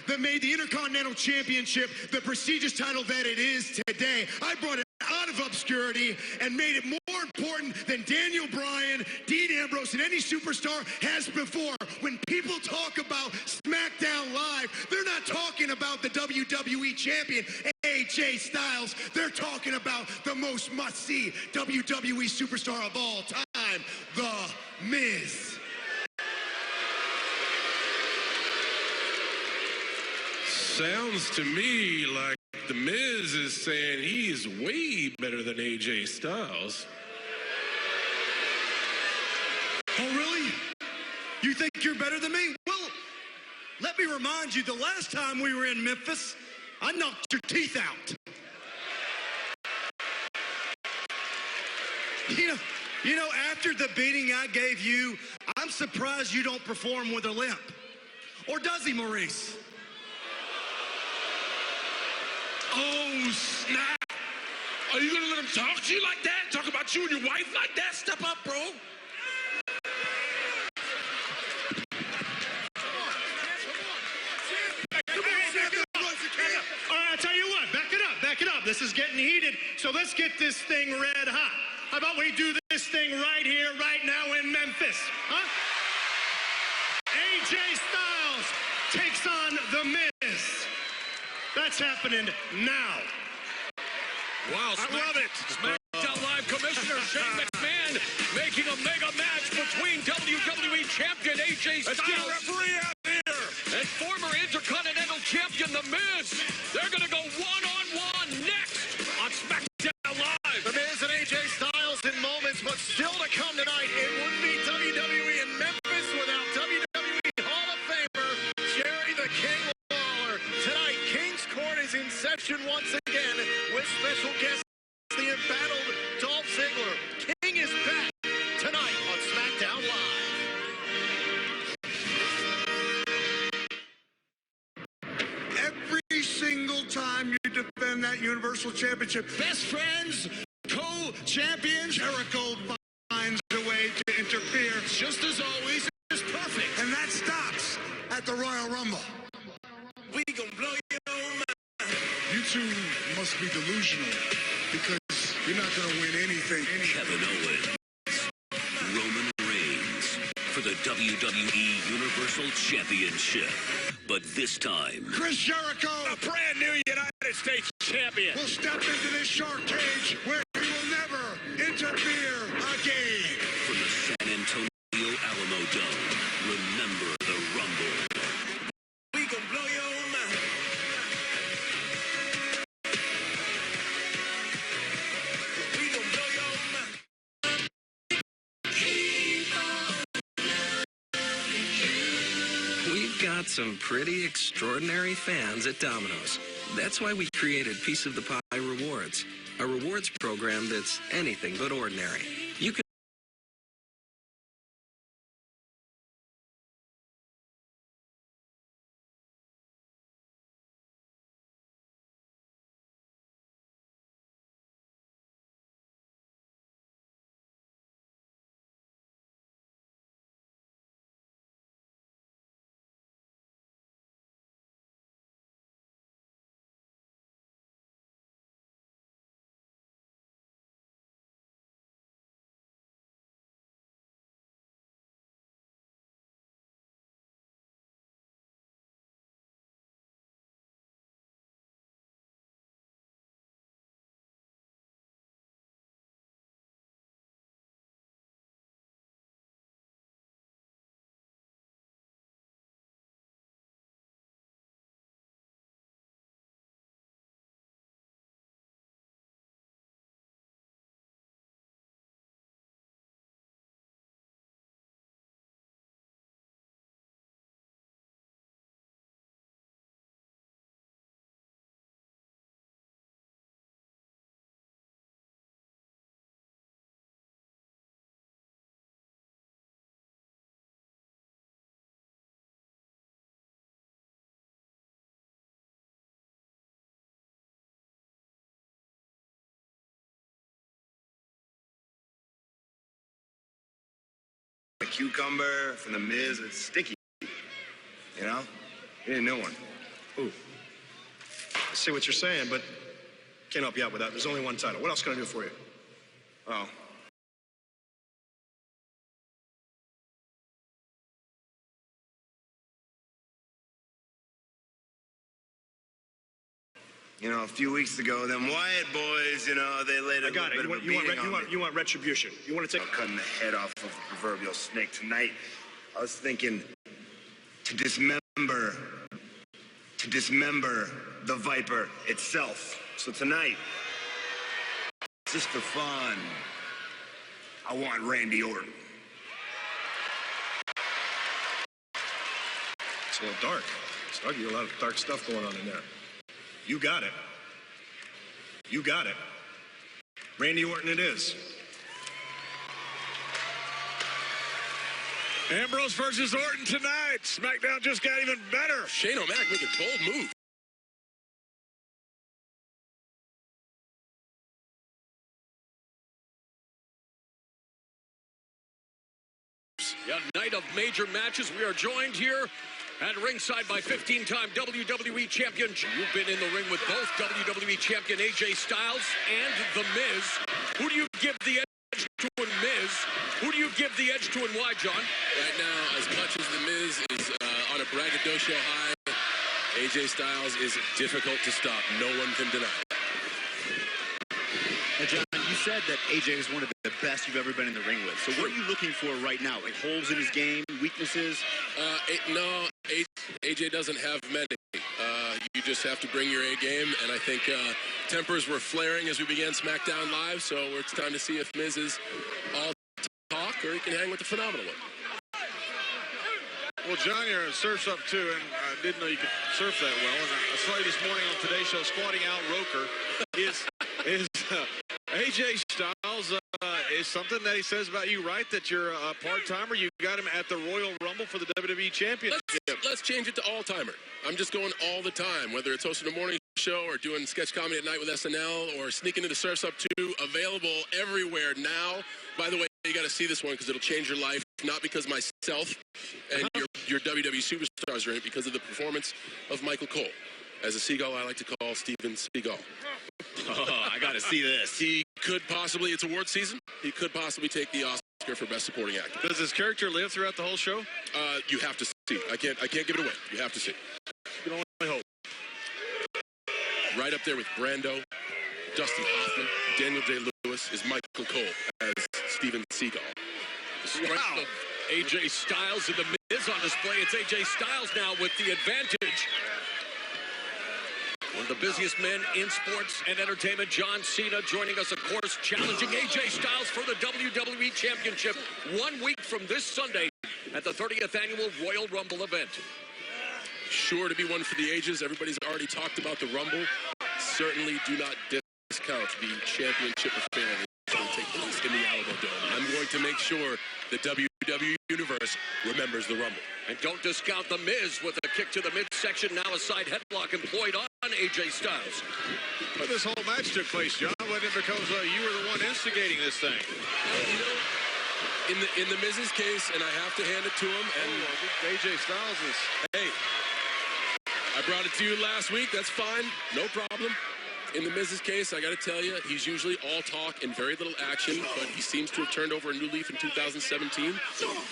that made the Intercontinental Championship the prestigious title that it is today. I brought it out of obscurity and made it more important than Daniel Bryan, Dean Ambrose, and any superstar has before. When people talk about SmackDown Live, they're not talking about the WWE champion, AJ Styles. They're talking about the most must-see WWE superstar of all time, The Miz. Sounds to me like The Miz is saying he's way better than AJ Styles. Oh, really? You think you're better than me? Well, let me remind you, the last time we were in Memphis, I knocked your teeth out. You know, after the beating I gave you, I'm surprised you don't perform with a limp. Or does he, Maurice? Oh, snap. Are you gonna let him talk to you like that? Talk about you and your wife like that? Step up, bro. All right, I tell you what, back it up. This is getting heated, so let's get this thing red hot. How about we do this thing right here, right now in Memphis, huh? AJ Styles takes on The Miz. That's happening now. Wow, I love it. SmackDown Live Commissioner Shane McMahon making a mega match between WWE Champion AJ Styles. Let's get a referee out here. And former Intercontinental Champion The Miz. They're going to go one-on-one next on SmackDown Live. The Miz and AJ Styles in moments, but still to come tonight. It wouldn't be WWE in Memphis without WWE Hall of Famer Jerry the King Lawler. Tonight, King's Court is in session once again with special guest, the embattled Dolph Ziggler. King is back tonight on SmackDown Live. Every single time you defend that Universal Championship, best friends, co-champions, Jericho finds a way to interfere. Just as always, it's perfect. And that stops at the Royal Rumble. We gon' blow your mind. You two must be delusional because you're not going to win anything. Kevin Owens, Roman Reigns for the WWE Universal Championship. But this time, Chris Jericho, a brand new United States champion, will step into this shark cage where he will never interfere again. From the San Antonio Alamo Dome, remember the Rumble. We gon' blow your mind. We gon' blow your mind. We've got some pretty extraordinary fans at Domino's. That's why we created Piece of the Pie Rewards, a rewards program that's anything but ordinary. You can cucumber from The Miz. It's sticky. You know? You need a new one. Ooh. I see what you're saying, but can't help you out with that. There's only one title. What else can I do for you? Oh. You know, a few weeks ago, them Wyatt boys, you know, they laid a I got it. little bit of a beating on me. You want retribution. You want to take... Cutting the head off of the proverbial snake tonight. I was thinking to dismember the viper itself. So tonight, just for fun, I want Randy Orton. It's a little dark. It's dark. You got a lot of dark stuff going on in there. You got it. You got it. Randy Orton it is. Ambrose versus Orton tonight. SmackDown just got even better. Shane O'Mac making bold move. Yeah, night of major matches. We are joined here at ringside by 15-time WWE Champion. You've been in the ring with both WWE Champion AJ Styles and The Miz. Who do you give the edge to in Miz? Who do you give the edge to and why, John? Right now, as much as The Miz is on a braggadocio high, AJ Styles is difficult to stop. No one can deny it. Now, John, you said that AJ is one of the best you've ever been in the ring with. So what are you looking for right now? Like holes in his game, weaknesses? No, AJ doesn't have many. You just have to bring your A game, and I think tempers were flaring as we began SmackDown Live, so it's time to see if Miz is all talk or he can hang with the phenomenal one. Well, John, you're a surf's up too, and I didn't know you could surf that well. And I saw you this morning on Today's Show squatting out Roker. Is AJ Styles is something that he says about you, right? That you're a part-timer. You got him at the Royal Rumble for the WWE Championship. Let's change it to all-timer. I'm just going all the time, whether it's hosting a morning show or doing sketch comedy at night with SNL or sneaking into Surf's Up 2, available everywhere now. By the way, you got to see this one because it'll change your life, not because myself and your WWE superstars are in it, because of the performance of Michael Cole. As a seagull, I like to call Steven Seagal. Oh, I got to see this. He could possibly, it's award season, he could possibly take the Oscar for Best Supporting Actor. Does his character live throughout the whole show? You have to see. I can't give it away. You have to see. You can only hope. Right up there with Brando, Dustin Hoffman, Daniel Day-Lewis is Michael Cole as Steven Seagal. The strength of AJ Styles and The Miz on display. It's AJ Styles now with the advantage. One of the busiest men in sports and entertainment, John Cena, joining us, of course, challenging AJ Styles for the WWE Championship 1 week from this Sunday at the 30th Annual Royal Rumble event. Sure to be one for the ages. Everybody's already talked about the Rumble. Certainly do not discount the championship affair that's going to take place in the Alamo Dome. I'm going to make sure the WWE Universe remembers the Rumble. And don't discount The Miz with a kick to the midsection, now a side headlock employed on AJ Styles. But this whole match took place, John, wasn't it because you were the one instigating this thing? You know, in the Miz's case, and I have to hand it to him, and AJ Styles is... Hey, I brought it to you last week. That's fine. No problem. In the Miz's case, I got to tell you, he's usually all talk and very little action, but he seems to have turned over a new leaf in 2017,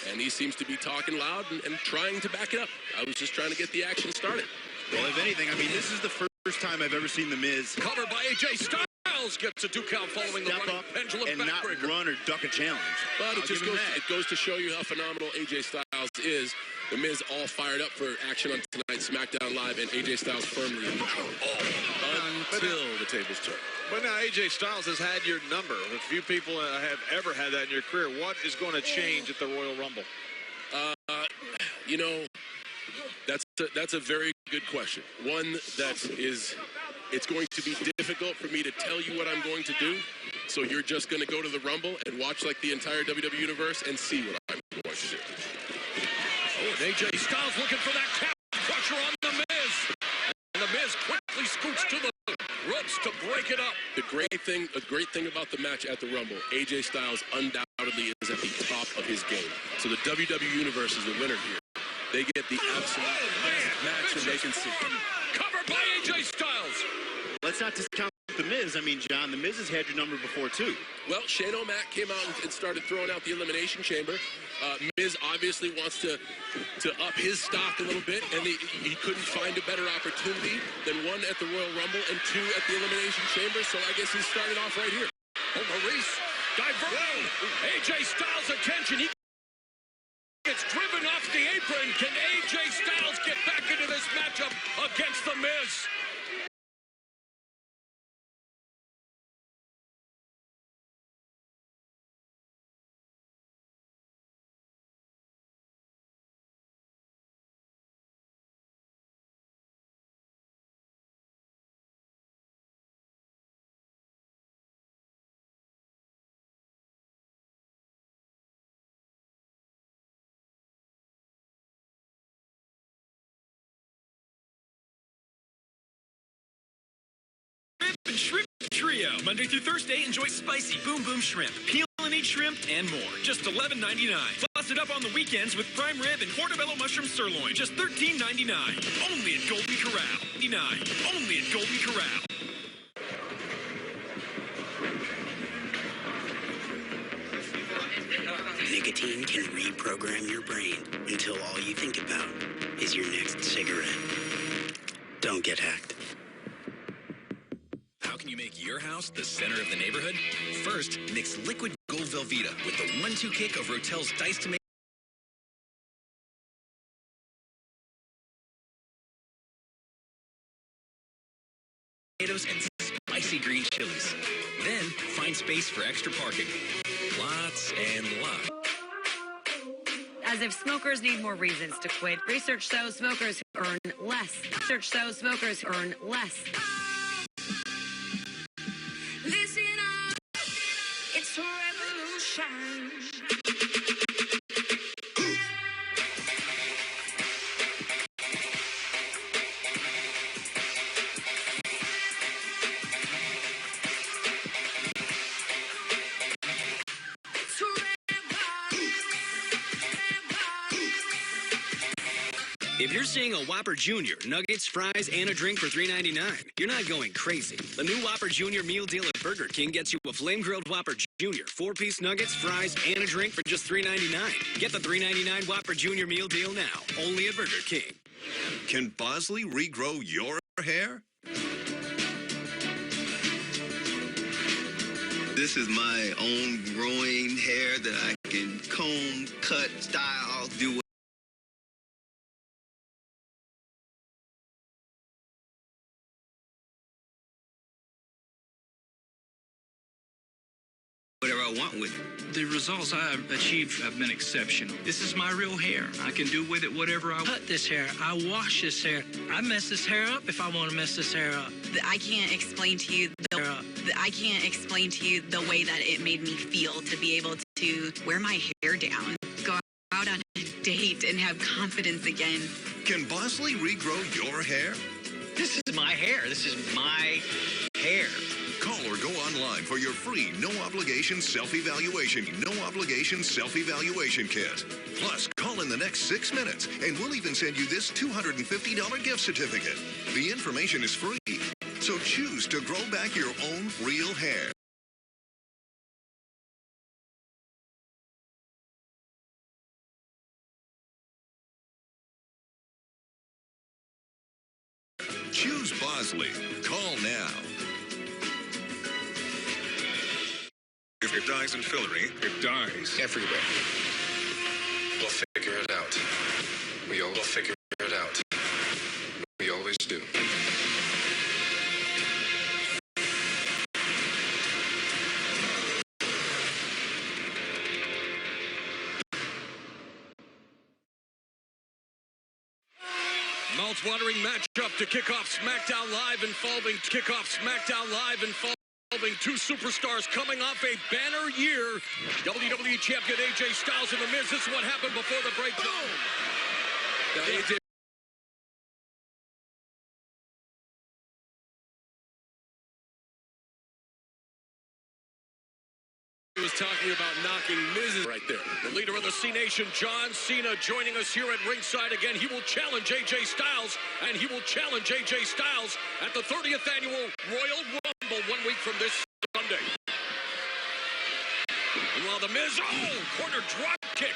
and he seems to be talking loud and trying to back it up. I was just trying to get the action started. Well, if anything, I mean, this is the first time I've ever seen The Miz covered by AJ Styles, gets a 2 count following the running pendulum and not run or duck a challenge. But it just goes to show you how phenomenal AJ Styles is. The Miz all fired up for action on tonight's SmackDown Live, and AJ Styles firmly in control until the tables turn. But now AJ Styles has had your number. A few people have ever had that in your career. What is going to change at the Royal Rumble? You know, that's a very good question. One that is, it's going to be difficult for me to tell you what I'm going to do. So you're just going to go to the Rumble and watch like the entire WWE Universe and see what I'm going to do. Oh, and AJ Styles looking for that calf crusher on The Miz. And The Miz quickly scoots to the ropes to break it up. The great thing about the match at the Rumble, AJ Styles undoubtedly is at the top of his game. So the WWE Universe is the winner here. They get the absolute best match that they can see. Covered by AJ Styles. Let's not discount The Miz. I mean, John, The Miz has had your number before, too. Well, Shane O'Mac came out and started throwing out the Elimination Chamber. Miz obviously wants to up his stock a little bit, and he couldn't find a better opportunity than one at the Royal Rumble and two at the Elimination Chamber, so I guess he's starting off right here. Oh, Maurice diverting AJ Styles' attention. He gets driven off the apron. Can AJ Styles get back into this matchup against The Miz? And Shrimp Trio. Monday through Thursday, enjoy spicy Boom Boom Shrimp, peel and eat shrimp, and more. Just $11.99. Plus it up on the weekends with prime rib and portobello mushroom sirloin. Just $13.99. Only at Golden Corral. Only at Golden Corral. Nicotine can reprogram your brain until all you think about is your next cigarette. Don't get hacked. How can you make your house the center of the neighborhood? First, mix liquid gold Velveeta with the 1-2 kick of Rotel's diced tomatoes and spicy green chilies. Then, find space for extra parking. Lots and lots. As if smokers need more reasons to quit, research shows smokers earn less. Research shows smokers earn less. Listen up, it's a revolution. If you're seeing a Whopper Junior, nuggets, fries, and a drink for $3.99, you're not going crazy. The new Whopper Junior meal deal at Burger King gets you a flame-grilled Whopper Junior, 4-piece nuggets, fries, and a drink for just $3.99. Get the $3.99 Whopper Junior meal deal now, only at Burger King. Can Bosley regrow your hair? This is my own growing hair that I can comb, cut, style, do whatever I want with it. The results I've achieved have been exceptional. This is my real hair. I can do with it whatever I cut this hair. I wash this hair. I mess this hair up if I want to mess this hair up. I can't explain to you the way that it made me feel to be able to wear my hair down, go out on a date, and have confidence again. Can Bosley regrow your hair? This is my hair. This is my hair. Call or go online for your free no-obligation self-evaluation. No-obligation self-evaluation kit. Plus, call in the next 6 minutes, and we'll even send you this $250 gift certificate. The information is free, so choose to grow back your own real hair. Choose Bosley. Call now. If it dies in fillery, it dies everywhere. We'll figure it out. We all will figure it out. We always do. Mouth-watering matchup to kick off SmackDown Live involving two superstars coming off a banner year. WWE Champion AJ Styles and The Miz. This is what happened before the break. Now, AJ was He's talking about knocking Miz's right there. The leader of the C Nation, John Cena, joining us here at ringside again. He will challenge AJ Styles, and he will challenge AJ Styles at the 30th annual Royal Rumble 1 week from this Sunday. And while the Miz, corner drop kick.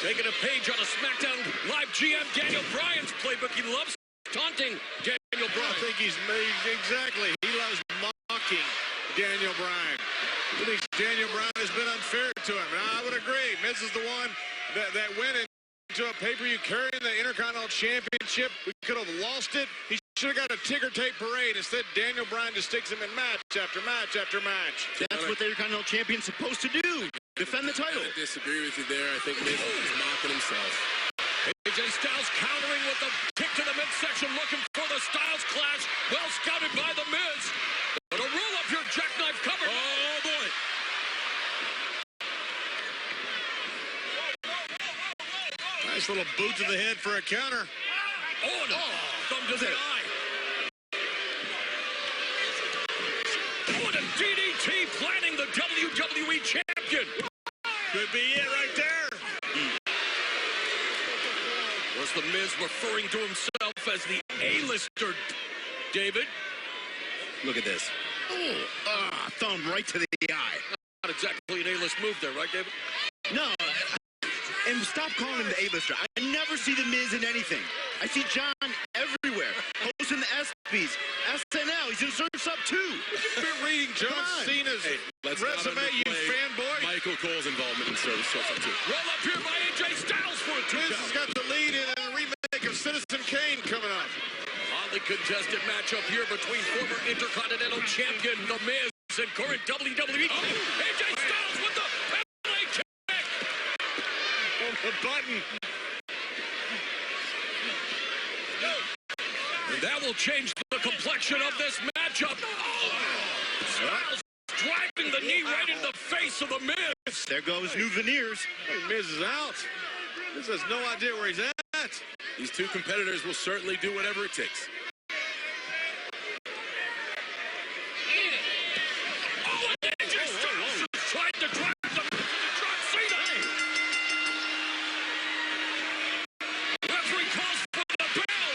Taking a page out of SmackDown Live GM Daniel Bryan's playbook. He loves taunting Daniel Bryan. I think he's made exactly. He loves mocking Daniel Bryan. I think Daniel Bryan has been unfair to him. And I would agree. Miz is the one that went into a pay-per-view carrying the Intercontinental Championship. We could have lost it. He should have got a ticker tape parade. Instead, Daniel Bryan just sticks him in match after match after match. That's what the Intercontinental Champion's supposed to do. Defend the title. I disagree with you there. I think Miz is mocking himself. AJ Styles countering with the kick to the midsection, looking for the Styles clash. Well scouted by the Miz. But a roll up your jackknife cover. Oh, boy. Nice little boot to the head for a counter. Oh, no. Thumb to the eye. Oh, and a DDT planting the WWE champion. Could be it right there. Was the Miz referring to himself as the A-lister, David? Look at this. Thumb right to the eye. Not exactly an A-list move there, right, David? No. And stop calling him the A-lister. I never see the Miz in anything. I see John everywhere. Hosting the ESPYs, SNL. He's in Surf's Up too. You're reading John Cena's resume, you fanboy. Michael Cole's involvement in Surf's Up too. Roll up here by AJ Styles for a two Miz has got the lead in a remake of Citizen Kane coming up. Hotly contested matchup here between former Intercontinental Champion The Miz and current WWE. AJ Styles with the penalty kick. On the button. And that will change the complexion of this matchup. Styles driving the knee right in the face of the Miz. There goes new veneers. Hey, Miz is out. Miz has no idea where he's at. These two competitors will certainly do whatever it takes. Oh, and AJ Styles tried to drive the Miz into John Cena. Referee calls for the bell.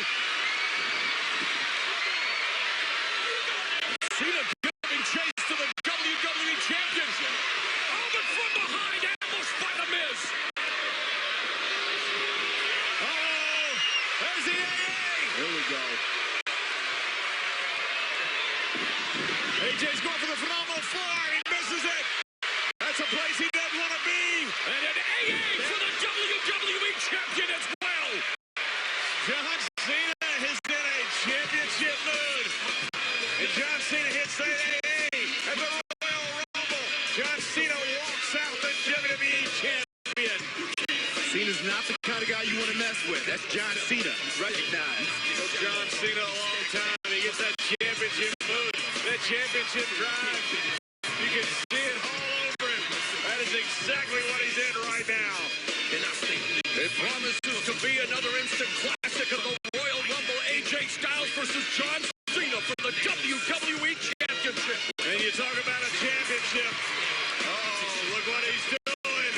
Cena giving chase to the WWE Championship. Oh, but from behind, ambushed by the Miz. There's the AA. Here we go. AJ's going for the phenomenal forearm. He misses it. That's a place he doesn't want to be. And an AA for the WWE Champion as well. John Cena is in a championship mood. And John Cena hits the AA at the Royal Rumble. John Cena walks out the WWE champion. Cena's not the kind of guy you want to mess with. That's John Cena. Recognize. John Cena a long time. He gets that championship mood, that championship drive. You can see it all over him. That is exactly what he's in right now. It promises to be another instant classic of the Royal Rumble. AJ Styles versus John Cena for the WWE Championship. And you talk about a championship. Look what he's doing.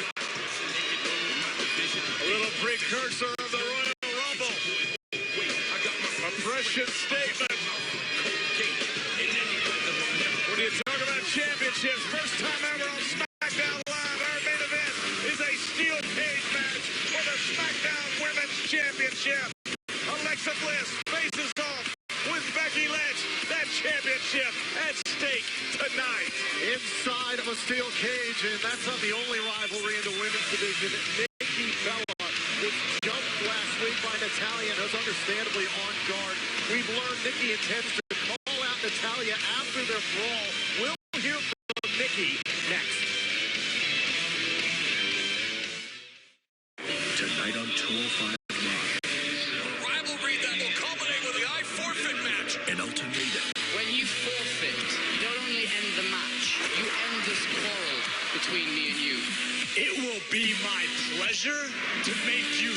A little precursor of the Royal Rumble. A prescient statement. When you talk about championships, first time ever on SmackDown Live, our main event is a steel cage match for the SmackDown Women's Championship. Alexa Bliss faces off with Becky Lynch. That championship at stake tonight. Inside of a steel cage, and that's not the only rivalry in the women's division. Nikki Bella was jumped last week by Natalya and is understandably on guard. We've learned Nikki intends to call out Natalya after their brawl. We'll hear from Nikki next. Tonight on 205 Live. A rivalry that will culminate with the I Forfeit match. An ultimatum. When you forfeit, you don't only end the match, you end this quarrel between me and you. It will be my pleasure to make you